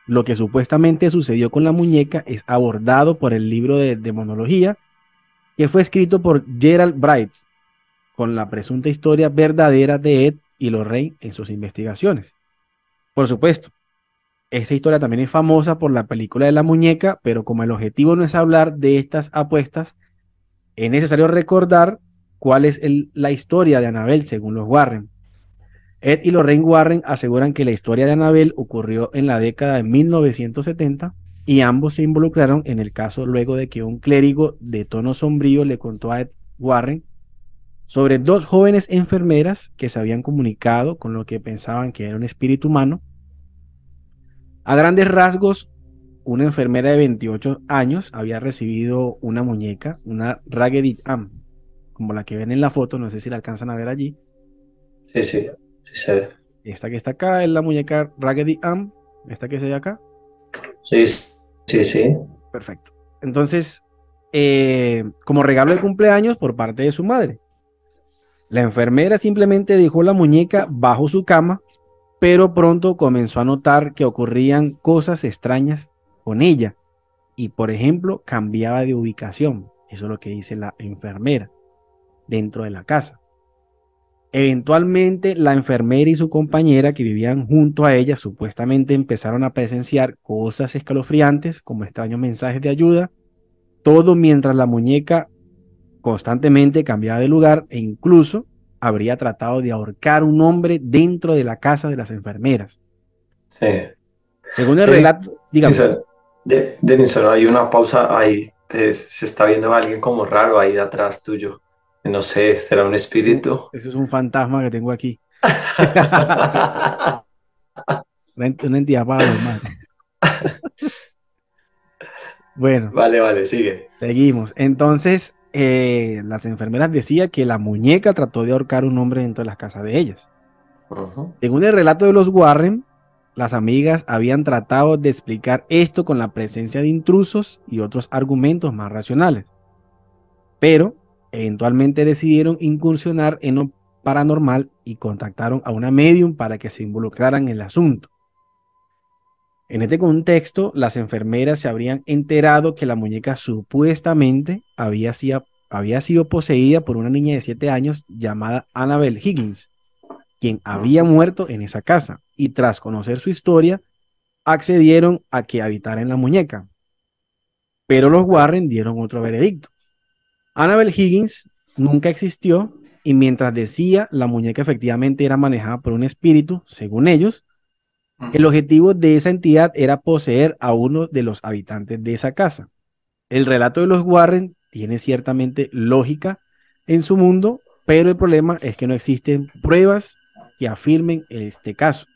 Lo que supuestamente sucedió con la muñeca es abordado por el libro de demonología que fue escrito por Gerald Bright, con la presunta historia verdadera de Ed y Lorraine en sus investigaciones. Por supuesto, esta historia también es famosa por la película de la muñeca, pero como el objetivo no es hablar de estas apuestas, es necesario recordar cuál es la historia de Annabelle según los Warren. Ed y Lorraine Warren aseguran que la historia de Annabelle ocurrió en la década de 1970 y ambos se involucraron en el caso luego de que un clérigo de tono sombrío le contó a Ed Warren sobre dos jóvenes enfermeras que se habían comunicado con lo que pensaban que era un espíritu humano. A grandes rasgos, una enfermera de 28 años había recibido una muñeca, una Raggedy Ann, como la que ven en la foto, no sé si la alcanzan a ver allí. Sí, sí, sí se ve. Esta que está acá es la muñeca Raggedy Ann, esta que se ve acá. Sí, sí, sí. Perfecto. Entonces, como regalo de cumpleaños por parte de su madre. La enfermera simplemente dejó la muñeca bajo su cama, pero pronto comenzó a notar que ocurrían cosas extrañas con ella y, por ejemplo, cambiaba de ubicación. Eso es lo que dice la enfermera dentro de la casa. Eventualmente, la enfermera y su compañera que vivían junto a ella supuestamente empezaron a presenciar cosas escalofriantes como extraños mensajes de ayuda, todo mientras la muñeca constantemente cambiaba de lugar e incluso habría tratado de ahorcar a un hombre dentro de la casa de las enfermeras. Sí. Según el relato, dígame. Denison, hay una pausa ahí. Se está viendo alguien como raro ahí de atrás tuyo. No sé, ¿será un espíritu? Ese es un fantasma que tengo aquí. Una entidad paranormal. Bueno, Vale, vale, sigue. seguimos. Entonces, las enfermeras decían que la muñeca trató de ahorcar a un hombre dentro de las casas de ellas. Según el relato de los Warren, las amigas habían tratado de explicar esto con la presencia de intrusos y otros argumentos más racionales, pero eventualmente decidieron incursionar en lo paranormal y contactaron a una medium para que se involucraran en el asunto. En este contexto, las enfermeras se habrían enterado que la muñeca supuestamente había sido poseída por una niña de 7 años llamada Annabelle Higgins, quien había muerto en esa casa, y tras conocer su historia, accedieron a que habitara en la muñeca. Pero los Warren dieron otro veredicto. Annabelle Higgins nunca existió y mientras decía la muñeca efectivamente era manejada por un espíritu, según ellos, el objetivo de esa entidad era poseer a uno de los habitantes de esa casa. El relato de los Warren tiene ciertamente lógica en su mundo, pero el problema es que no existen pruebas que afirmen este caso.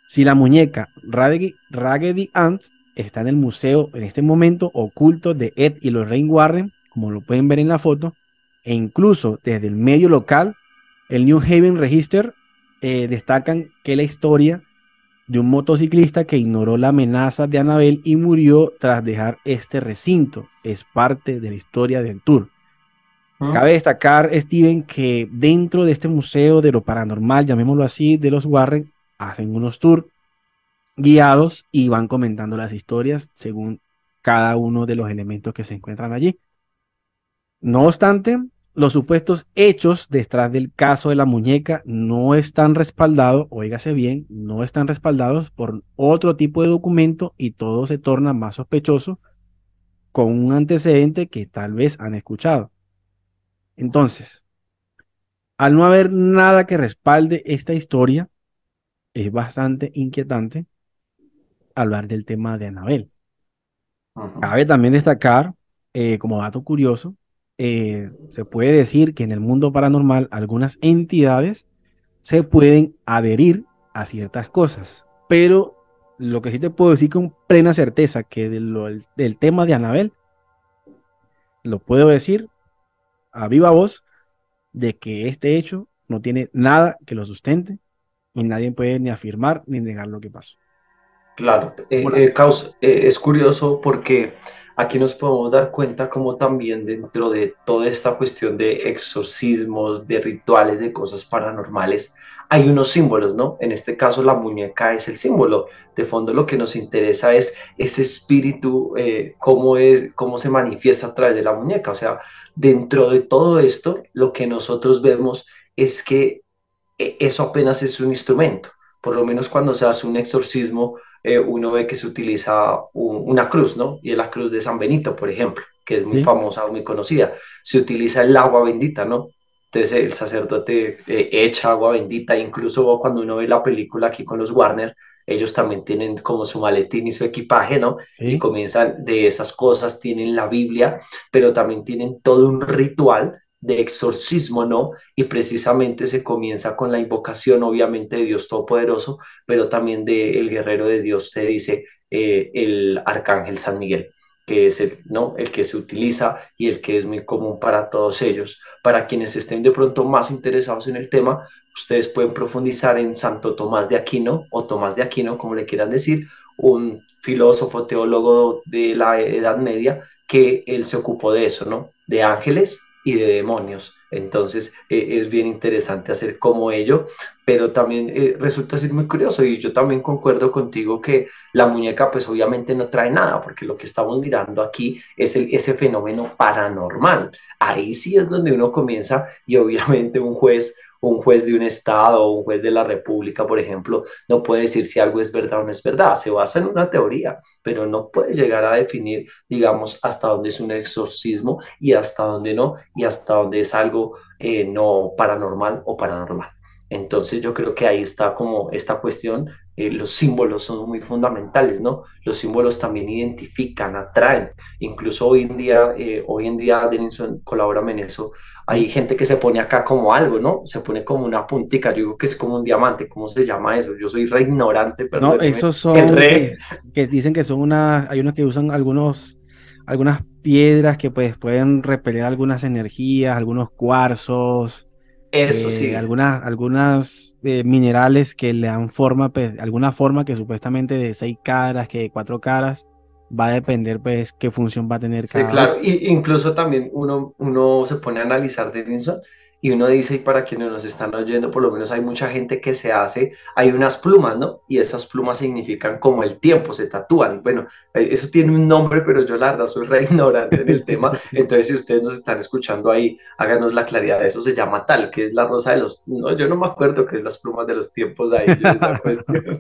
Si la muñeca Raggedy Ann está en el museo en este momento oculto de Ed y Lorraine Warren, como lo pueden ver en la foto, e incluso desde el medio local, el New Haven Register destacan que la historia de un motociclista que ignoró la amenaza de Annabelle y murió tras dejar este recinto es parte de la historia del tour. Cabe destacar, Steven, que dentro de este museo de lo paranormal, llamémoslo así, de los Warren, hacen unos tours guiados y van comentando las historias según cada uno de los elementos que se encuentran allí. No obstante, los supuestos hechos detrás del caso de la muñeca no están respaldados, óigase bien, no están respaldados por otro tipo de documento y todo se torna más sospechoso con un antecedente que tal vez han escuchado. Entonces, Al no haber nada que respalde esta historia, es bastante inquietante hablar del tema de Annabelle. Ujú. Cabe también destacar, como dato curioso, se puede decir que en el mundo paranormal algunas entidades se pueden adherir a ciertas cosas, pero lo que sí te puedo decir con plena certeza que del tema de Annabelle, lo puedo decir a viva voz, de que este hecho no tiene nada que lo sustente y nadie puede ni afirmar ni negar lo que pasó. Claro, ¿Cómo la ves? Es curioso porque aquí nos podemos dar cuenta como también dentro de toda esta cuestión de exorcismos, de rituales, de cosas paranormales, hay unos símbolos, ¿no? En este caso la muñeca es el símbolo. De fondo lo que nos interesa es ese espíritu, cómo se manifiesta a través de la muñeca. O sea, dentro de todo esto, lo que nosotros vemos es que eso apenas es un instrumento. Por lo menos cuando se hace un exorcismo, uno ve que se utiliza una cruz, ¿no? Y es la cruz de San Benito, por ejemplo, que es muy ¿Sí? famosa, muy conocida. Se utiliza el agua bendita, ¿no? Entonces el sacerdote echa agua bendita, incluso cuando uno ve la película aquí con los Warner, ellos también tienen como su maletín y su equipaje, ¿no? Y ¿Sí? comienzan de esas cosas, tienen la Biblia, pero también tienen todo un ritual de exorcismo, ¿no? Y precisamente se comienza con la invocación, obviamente, de Dios Todopoderoso, pero también del guerrero de Dios, se dice el arcángel San Miguel, que es el, ¿no? El que se utiliza y el que es muy común para todos ellos. Para quienes estén de pronto más interesados en el tema, ustedes pueden profundizar en Santo Tomás de Aquino o Tomás de Aquino, como le quieran decir, un filósofo, teólogo de la Edad Media, que él se ocupó de eso, ¿no? De ángeles y de demonios. Entonces es bien interesante hacer como ello, pero también resulta ser muy curioso y yo también concuerdo contigo que la muñeca pues obviamente no trae nada, porque lo que estamos mirando aquí es ese fenómeno paranormal. Ahí sí es donde uno comienza y obviamente un juez de un estado o un juez de la república, por ejemplo, no puede decir si algo es verdad o no es verdad, se basa en una teoría, pero no puede llegar a definir, digamos, hasta dónde es un exorcismo y hasta dónde no, y hasta dónde es algo no paranormal o paranormal. Entonces yo creo que ahí está como esta cuestión, los símbolos son muy fundamentales, ¿no? Los símbolos también identifican, atraen, incluso hoy en día, Denison, colabórame en eso, hay ¿Sí? gente que se pone acá como algo, ¿no? Se pone como una puntica, yo digo que es como un diamante, ¿cómo se llama eso? Yo soy re ignorante, No, perdóneme, esos el son re, que dicen que son hay unos que usan algunas piedras que pues pueden repeler algunas energías, algunos cuarzos, eso sí. algunas minerales que le dan forma, pues, alguna forma que supuestamente de 6 caras, que de 4 caras, va a depender pues qué función va a tener Sí, cada uno. claro. Y incluso también uno se pone a analizar Denison y uno dice, y para quienes nos están oyendo, por lo menos hay mucha gente que se hace, hay unas plumas, ¿no? Y esas plumas significan como el tiempo, se tatúan. Bueno, eso tiene un nombre, pero yo la verdad soy re ignorante en el tema. Entonces, si ustedes nos están escuchando ahí, háganos la claridad. Eso se llama tal, que es la rosa de los... No, yo no me acuerdo qué es las plumas de los tiempos ahí, yo esa cuestión.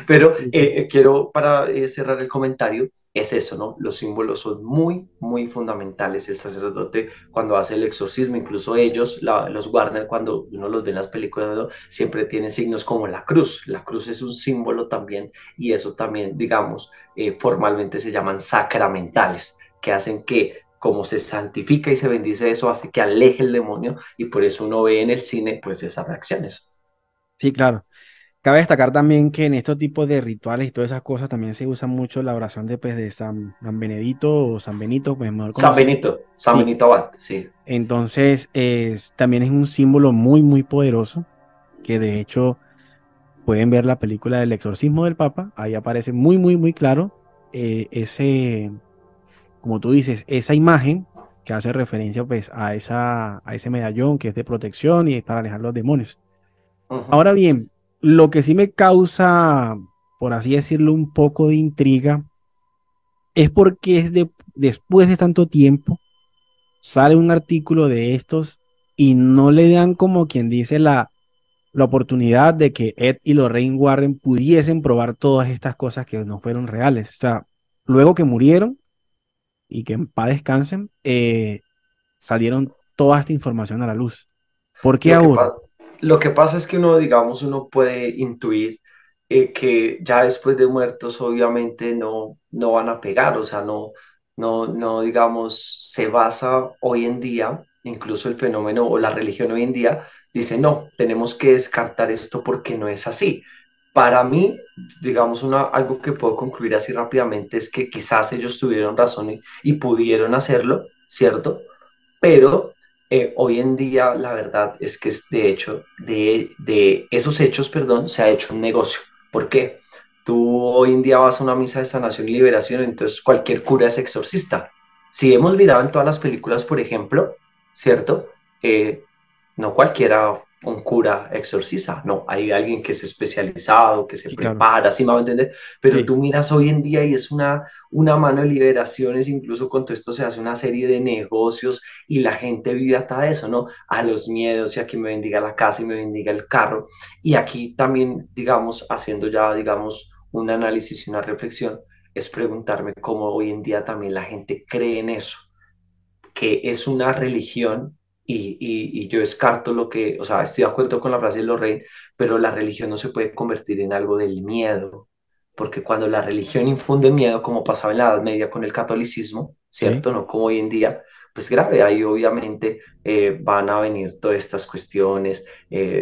Pero Sí, sí. quiero, para cerrar el comentario, es eso, ¿no? Los símbolos son muy, muy fundamentales. El sacerdote cuando hace el exorcismo, incluso ellos, los Warner, cuando uno los ve en las películas, ¿no? Siempre tienen signos como la cruz. La cruz es un símbolo también y eso también, digamos, formalmente se llaman sacramentales, que hacen que como se santifica y se bendice eso, hace que aleje el demonio y por eso uno ve en el cine pues esas reacciones. Sí, claro. Cabe destacar también que en estos tipos de rituales y todas esas cosas también se usa mucho la oración de San Benedito o San Benito, pues mejor conocido. San Sí, Benito Abad, sí. entonces también es un símbolo muy, muy poderoso que de hecho pueden ver la película del exorcismo del Papa, ahí aparece muy, muy, muy claro ese, como tú dices, esa imagen que hace referencia pues a ese medallón que es de protección y es para alejar los demonios. Uh -huh. Ahora bien, lo que sí me causa, por así decirlo, un poco de intriga es porque después de tanto tiempo sale un artículo de estos y no le dan como quien dice la oportunidad de que Ed y Lorraine Warren pudiesen probar todas estas cosas que no fueron reales. O sea, luego que murieron y que en paz descansen, salieron toda esta información a la luz. ¿Por qué Lo que, ahora? pa- lo que pasa es que uno, digamos, uno puede intuir que ya después de muertos obviamente no van a pegar, o sea, no, digamos, se basa hoy en día, incluso el fenómeno o la religión hoy en día dice, no, tenemos que descartar esto porque no es así. Para mí, digamos, algo que puedo concluir así rápidamente es que quizás ellos tuvieron razón y pudieron hacerlo, ¿cierto? Pero hoy en día la verdad es que de hecho de esos hechos, perdón, se ha hecho un negocio. ¿Por qué? Tú hoy en día vas a una misa de sanación y liberación, entonces cualquier cura es exorcista. Si hemos mirado en todas las películas, por ejemplo, ¿cierto? Eh, no cualquiera un cura exorciza, no, hay alguien que es especializado, que se Sí, claro. prepara, ¿sí me va a entender? Pero Sí, tú miras hoy en día y es una mano de liberaciones, incluso con todo esto se hace una serie de negocios y la gente vive hasta de eso, ¿no? A los miedos y a que me bendiga la casa y me bendiga el carro. Y aquí también, digamos, haciendo ya, digamos, un análisis y una reflexión, es preguntarme cómo hoy en día también la gente cree en eso, que es una religión y yo descarto lo que, o sea, estoy de acuerdo con la frase de Lorraine, pero la religión no se puede convertir en algo del miedo, porque cuando la religión infunde miedo, como pasaba en la Edad Media con el catolicismo, sí. ¿cierto? No como hoy en día, pues grave, ahí obviamente van a venir todas estas cuestiones,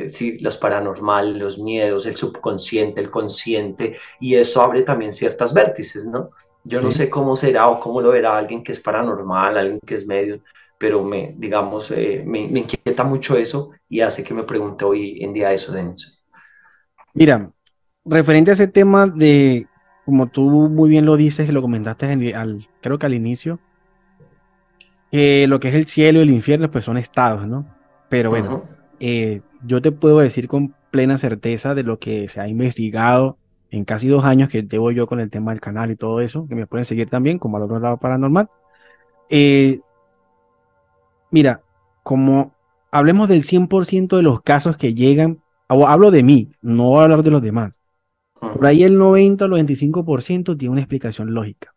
sí, los paranormales, los miedos, el subconsciente, el consciente, y eso abre también ciertas vértices, ¿no? Yo no Sí. sé cómo será o cómo lo verá alguien que es paranormal, alguien que es medio, pero digamos, me inquieta mucho eso y hace que me pregunte hoy en día eso, Denis. Mira, referente a ese tema de, como tú muy bien lo dices, que lo comentaste creo que al inicio, que lo que es el cielo y el infierno, pues son estados, ¿no? Pero bueno, Ujú, yo te puedo decir con plena certeza de lo que se ha investigado en casi 2 años que llevo yo con el tema del canal y todo eso, que me pueden seguir también como al otro lado paranormal. Eh, Mira, como hablemos del 100% de los casos que llegan, o hablo de mí, no voy a hablar de los demás. Por ujú. ahí el 90 o el 25% tiene una explicación lógica.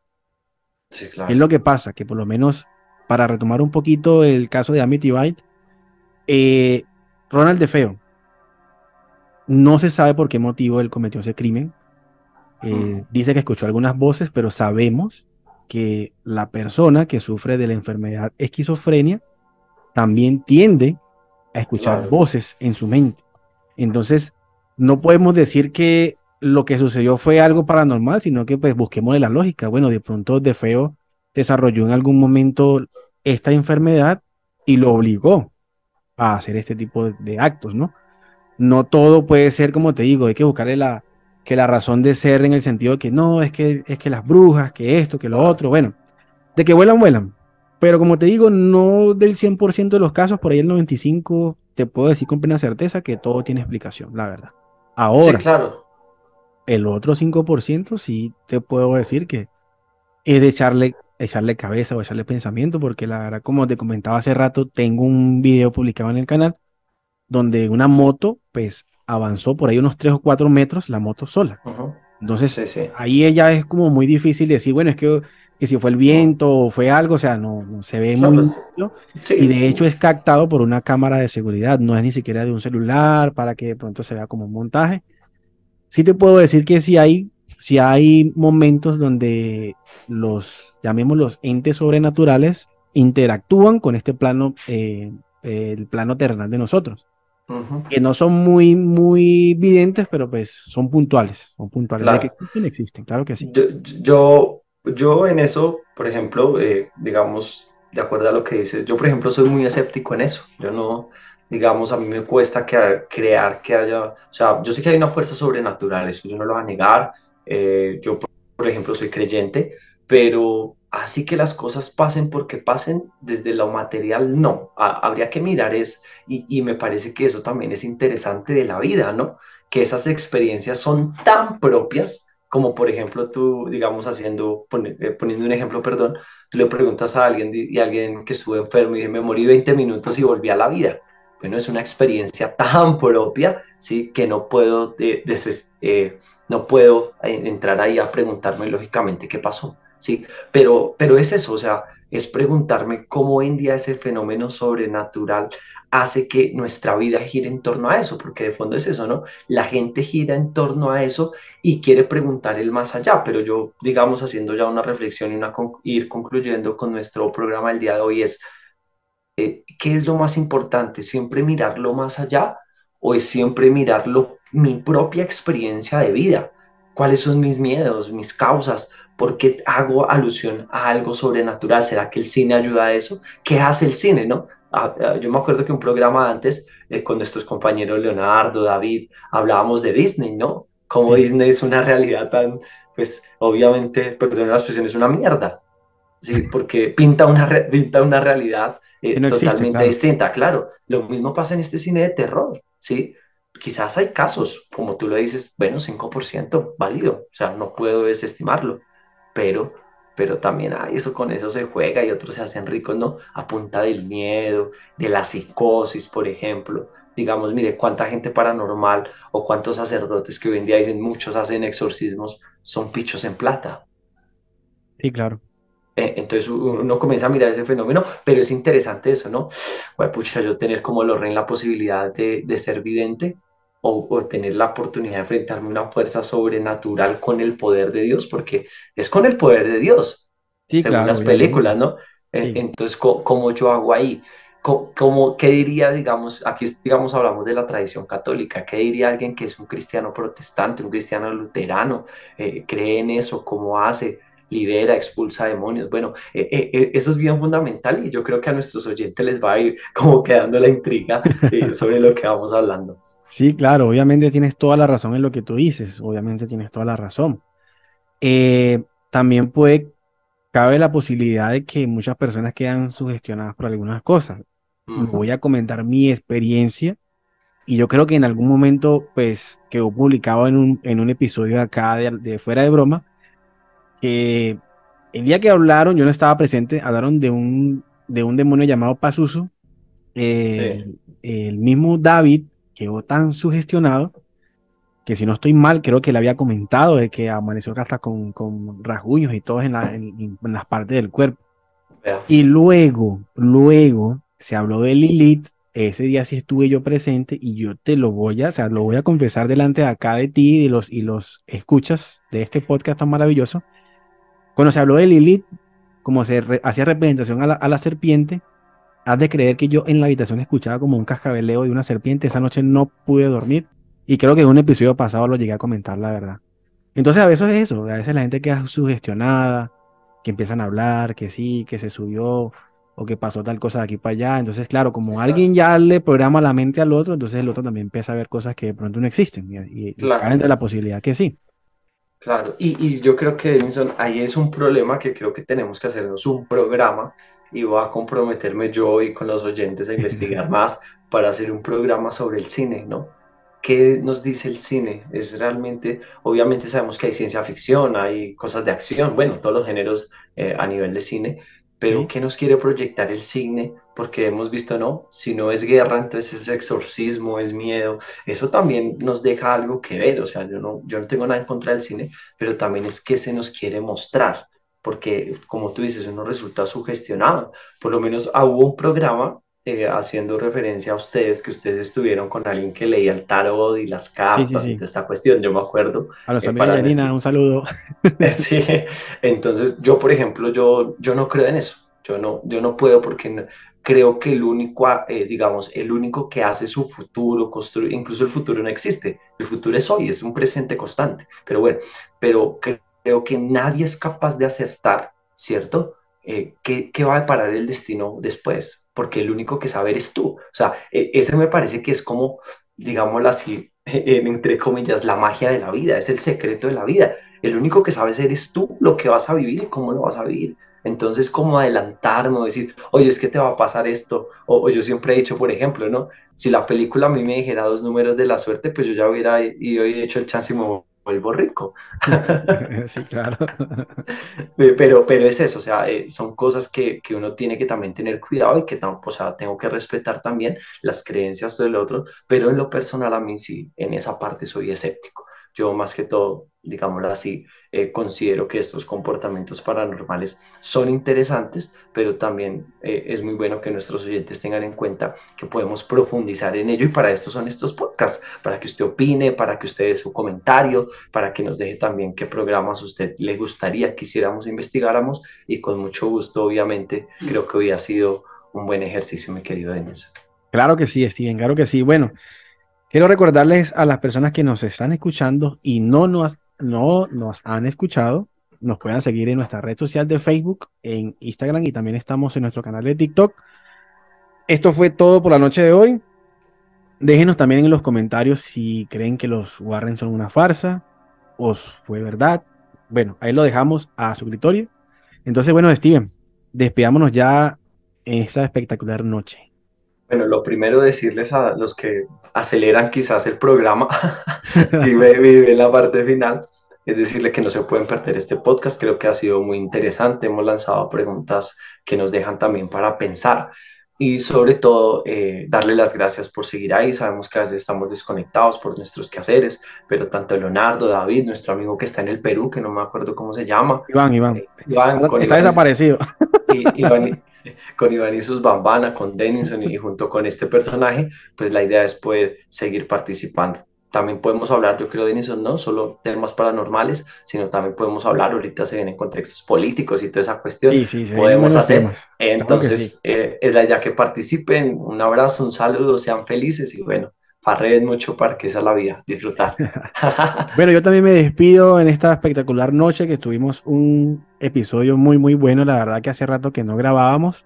Sí, ¿Qué es claro. lo que pasa? Que por lo menos, para retomar un poquito el caso de Amityville, eh, Ronald DeFeo, no se sabe por qué motivo él cometió ese crimen. Ujú. Dice que escuchó algunas voces, pero sabemos que la persona que sufre de la enfermedad esquizofrenia también tiende a escuchar Claro. voces en su mente. Entonces, no podemos decir que lo que sucedió fue algo paranormal, sino que pues busquemos la lógica. Bueno, de pronto De Feo desarrolló en algún momento esta enfermedad y lo obligó a hacer este tipo de actos, ¿no? No todo puede ser como te digo, hay que buscarle que la razón de ser en el sentido de que no, es que las brujas, que esto, que lo Claro. otro, bueno, de que vuelan, vuelan. Pero como te digo, no del 100% de los casos, por ahí el 95% te puedo decir con plena certeza que todo tiene explicación, la verdad. Sí, Ahora, claro. el otro 5% sí te puedo decir que es de echarle cabeza o echarle pensamiento, porque la verdad, como te comentaba hace rato, tengo un video publicado en el canal donde una moto, pues, avanzó por ahí unos 3 o 4 metros, la moto sola. Ujú. Entonces, Sí, sí. ahí ella es como muy difícil decir, bueno, es que si fue el Mm. viento o fue algo, o sea, no se ve Claro, muy pues, nítido, y sí. de hecho es captado por una cámara de seguridad, no es ni siquiera de un celular para que de pronto se vea como un montaje. Sí te puedo decir que sí hay momentos donde llamémoslos entes sobrenaturales, interactúan con este plano, el plano terrenal de nosotros, Ujú. que no son muy, muy videntes, pero pues son puntuales. De que Claro. existen, existen, claro que sí. Yo en eso, por ejemplo, digamos, de acuerdo a lo que dices, yo por ejemplo soy muy escéptico en eso. Yo no, digamos, a mí me cuesta crear que haya, o sea, yo sé que hay una fuerza sobrenatural, eso yo no lo voy a negar. Yo, por ejemplo, soy creyente, pero así que las cosas pasen porque pasen desde lo material, no. Habría que mirar y me parece que eso también es interesante de la vida, ¿no? Que esas experiencias son tan propias como por ejemplo tú, digamos, poniendo un ejemplo, perdón, tú le preguntas a alguien y alguien que estuvo enfermo y dice, me morí 20 minutos y volví a la vida. Bueno, es una experiencia tan propia, ¿sí? Que no puedo entrar ahí a preguntarme lógicamente qué pasó, ¿sí? Pero es eso, o sea, es preguntarme cómo hoy en día ese fenómeno sobrenatural hace que nuestra vida gire en torno a eso, porque de fondo es eso, ¿no? La gente gira en torno a eso y quiere preguntar el más allá, pero yo, digamos, haciendo ya una reflexión y ir concluyendo con nuestro programa del día de hoy es, ¿qué es lo más importante? ¿Siempre mirar lo más allá o es siempre mi propia experiencia de vida? ¿Cuáles son mis miedos, mis causas? ¿Por qué hago alusión a algo sobrenatural? ¿Será que el cine ayuda a eso? ¿Qué hace el cine, no? Yo me acuerdo que un programa antes, con nuestros compañeros Leonardo, David, hablábamos de Disney, ¿no? Como Sí, Disney es una realidad tan, pues obviamente, perdón la expresión, es una mierda. Sí, porque pinta una realidad que no existe, totalmente claro. distinta. Claro, lo mismo pasa en este cine de terror, ¿sí? Quizás hay casos, como tú lo dices, bueno, 5% válido, o sea, no puedo desestimarlo, pero, pero también hay eso, con eso se juega y otros se hacen ricos, ¿no? A punta del miedo, de la psicosis, por ejemplo. Digamos, mire, cuánta gente paranormal o cuántos sacerdotes que hoy en día dicen muchos hacen exorcismos son pichos en plata. Sí, claro. Entonces uno comienza a mirar ese fenómeno, pero es interesante eso, ¿no? Bueno, pucha, yo tener como Lorraine la posibilidad de ser vidente o tener la oportunidad de enfrentarme a una fuerza sobrenatural con el poder de Dios, porque es con el poder de Dios, Sí, según claro, las películas, obviamente. ¿no? Sí. Entonces, ¿cómo yo hago ahí? ¿Qué diría, digamos, aquí digamos hablamos de la tradición católica, qué diría alguien que es un cristiano protestante, un cristiano luterano, cree en eso, cómo hace? Libera, expulsa demonios. Bueno, eso es bien fundamental y yo creo que a nuestros oyentes les va a ir como quedando la intriga sobre lo que vamos hablando. Sí, claro, obviamente tienes toda la razón en lo que tú dices, obviamente tienes toda la razón. También cabe la posibilidad de que muchas personas quedan sugestionadas por algunas cosas. Ujú. Voy a comentar mi experiencia y yo creo que en algún momento, pues, quedó publicado en un episodio de acá de Fuera de Broma, que el día que hablaron, yo no estaba presente, hablaron de un demonio llamado Pazuzu. Sí, El mismo David quedó tan sugestionado que si no estoy mal, creo que le había comentado de que amaneció hasta con rasguños y todo en las partes del cuerpo. vea. Y luego se habló de Lilith. Ese día sí estuve yo presente y yo o sea, lo voy a confesar delante de acá de ti y los escuchas de este podcast tan maravilloso. Cuando se habló de Lilith, como hacía representación a la serpiente, has de creer que yo en la habitación escuchaba como un cascabeleo de una serpiente. Esa noche no pude dormir y creo que en un episodio pasado lo llegué a comentar, la verdad. Entonces a veces es eso, a veces la gente queda sugestionada, que empiezan a hablar, que sí, que se subió o que pasó tal cosa de aquí para allá. Entonces, claro, Sí, como claro. alguien ya le programa la mente al otro, entonces el otro también empieza a ver cosas que de pronto no existen y cae Claro. entre la posibilidad que sí. Claro, y yo creo que Edinson, ahí es un problema que creo que tenemos que hacernos un programa y voy a comprometerme yo y con los oyentes a investigar más para hacer un programa sobre el cine, ¿no? ¿Qué nos dice el cine? Es realmente, obviamente sabemos que hay ciencia ficción, hay cosas de acción, bueno, todos los géneros a nivel de cine, pero Sí, ¿qué nos quiere proyectar el cine? Porque hemos visto, ¿no? Si no es guerra, entonces es exorcismo, es miedo. Eso también nos deja algo que ver, o sea, yo no tengo nada en contra del cine, pero también es que se nos quiere mostrar, porque como tú dices, uno resulta sugestionado. Por lo menos hubo un programa haciendo referencia a ustedes, que ustedes estuvieron con alguien que leía el tarot y las sí, sí, cartas y sí. toda esta cuestión, yo me acuerdo, A los amigos de para Yanina, nuestro... un saludo. Sí, entonces yo, por ejemplo, yo no creo en eso, yo no puedo porque creo que digamos, el único que hace su futuro, construye, incluso el futuro no existe, el futuro es hoy, es un presente constante, pero bueno, pero creo que nadie es capaz de acertar, ¿cierto? ¿Qué va a deparar el destino después? Porque el único que sabe eres tú, o sea, ese me parece que es como, digámoslo así, entre comillas, la magia de la vida, es el secreto de la vida. El único que sabes eres tú, lo que vas a vivir y cómo lo vas a vivir. Entonces, como adelantarme o decir, oye, es que te va a pasar esto. O yo siempre he dicho, por ejemplo, ¿no? Si la película a mí me dijera dos números de la suerte, pues yo ya hubiera ido y hecho el chance y me vuelvo rico. Sí, claro. Pero es eso, o sea, son cosas que uno tiene que también tener cuidado y que o sea, tengo que respetar también las creencias del otro, pero en lo personal a mí sí, en esa parte soy escéptico. Yo más que todo digámoslo así, considero que estos comportamientos paranormales son interesantes, pero también es muy bueno que nuestros oyentes tengan en cuenta que podemos profundizar en ello y para esto son estos podcasts, para que usted opine, para que usted dé su comentario, para que nos deje también qué programas a usted le gustaría que hiciéramos, investigáramos y con mucho gusto, obviamente, creo que hoy ha sido un buen ejercicio, mi querido Denis. Claro que sí, Steven, claro que sí. Bueno, quiero recordarles a las personas que nos están escuchando y no nos han escuchado, nos puedan seguir en nuestra red social de Facebook, en Instagram y también estamos en nuestro canal de TikTok. Esto fue todo por la noche de hoy. Déjenos también en los comentarios si creen que los Warren son una farsa o fue verdad. Bueno, ahí lo dejamos a su criterio. Entonces, bueno, Steven, despidámonos ya en esta espectacular noche. Bueno, lo primero decirles a los que aceleran quizás el programa y viven la parte final, es decirle que no se pueden perder este podcast, creo que ha sido muy interesante, hemos lanzado preguntas que nos dejan también para pensar y sobre todo darle las gracias por seguir ahí, sabemos que a veces estamos desconectados por nuestros quehaceres, pero tanto Leonardo, David, nuestro amigo que está en el Perú, que no me acuerdo cómo se llama, Iván, Iván, está desaparecido. Iván, con Iván y sus Bambana, con Denison y junto con este personaje, pues la idea es poder seguir participando. También podemos hablar, yo creo, Denison, no solo temas paranormales, sino también podemos hablar, ahorita se vienen contextos políticos y toda esa cuestión, Sí, sí, se vienen podemos buenos hacer. temas. Entonces, Claro que sí. es la idea que participen, un abrazo, un saludo, sean felices y bueno, farreen mucho para que esa es la vida, disfrutar. Bueno, yo también me despido en esta espectacular noche que tuvimos un episodio muy, muy bueno. La verdad que hace rato que no grabábamos.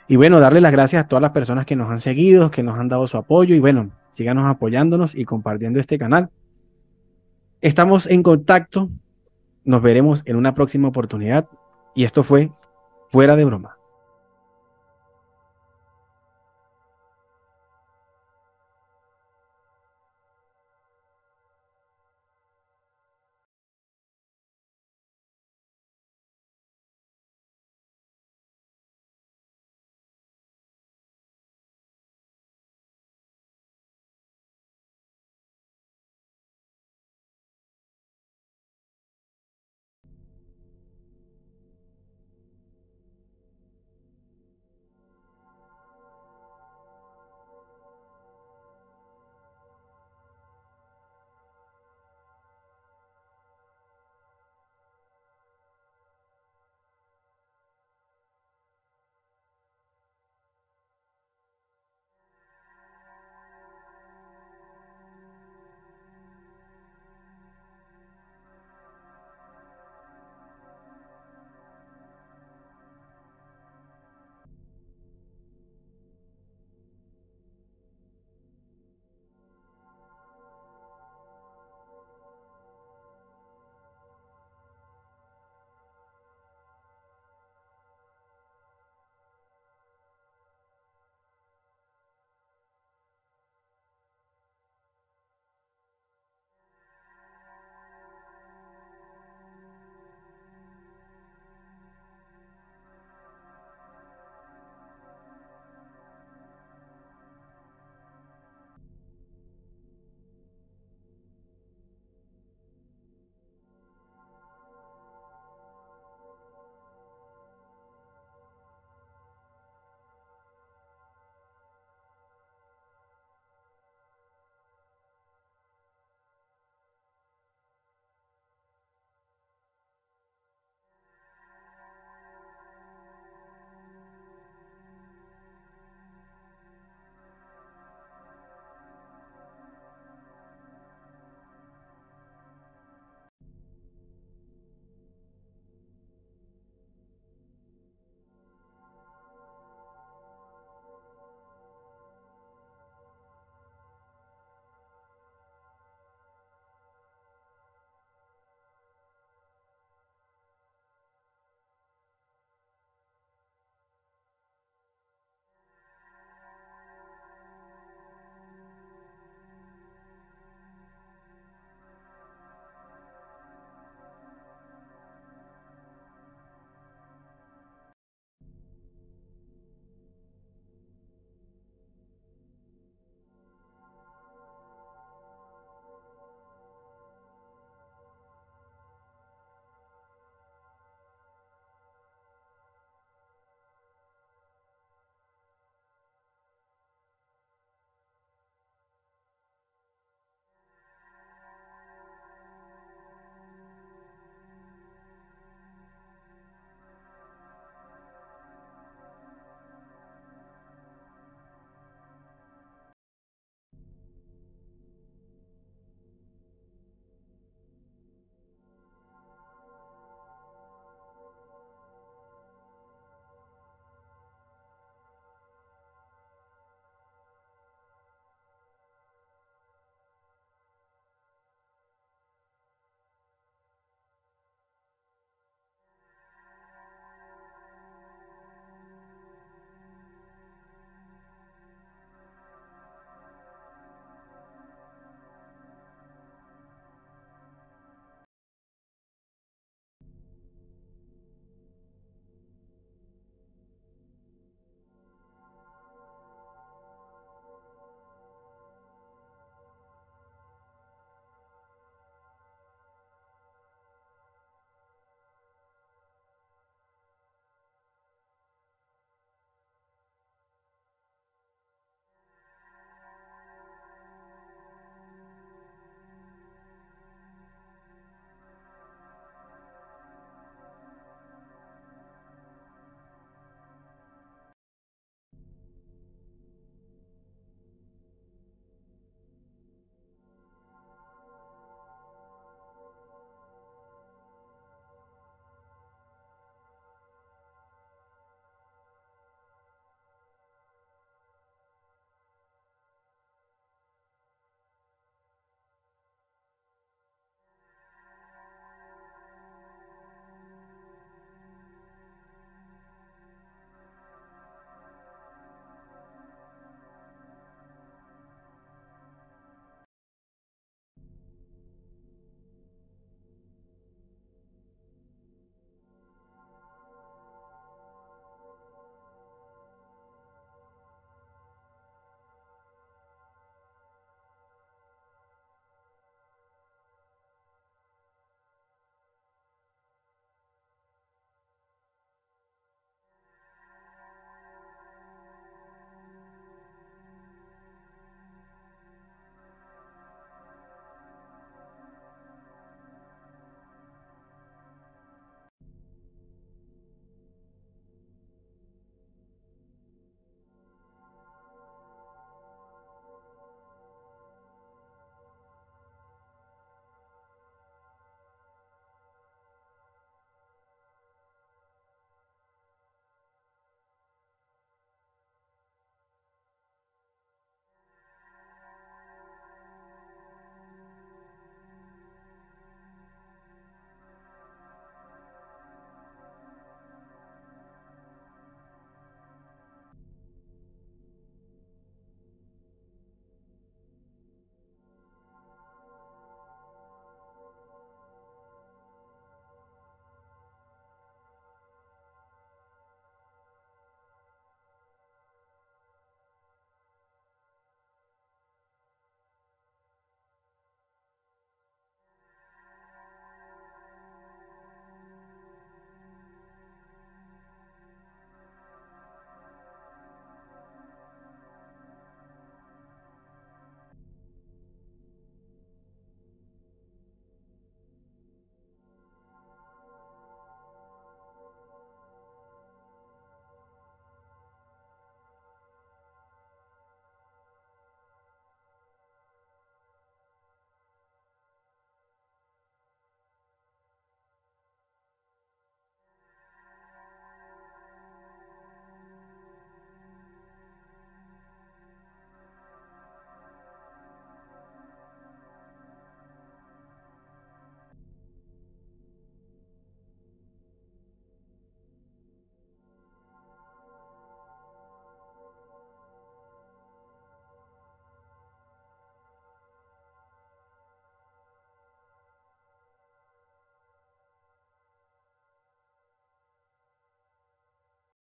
Y bueno, darle las gracias a todas las personas que nos han seguido, que nos han dado su apoyo y bueno, síganos apoyándonos y compartiendo este canal. Estamos en contacto, nos veremos en una próxima oportunidad y esto fue Fuera de Broma.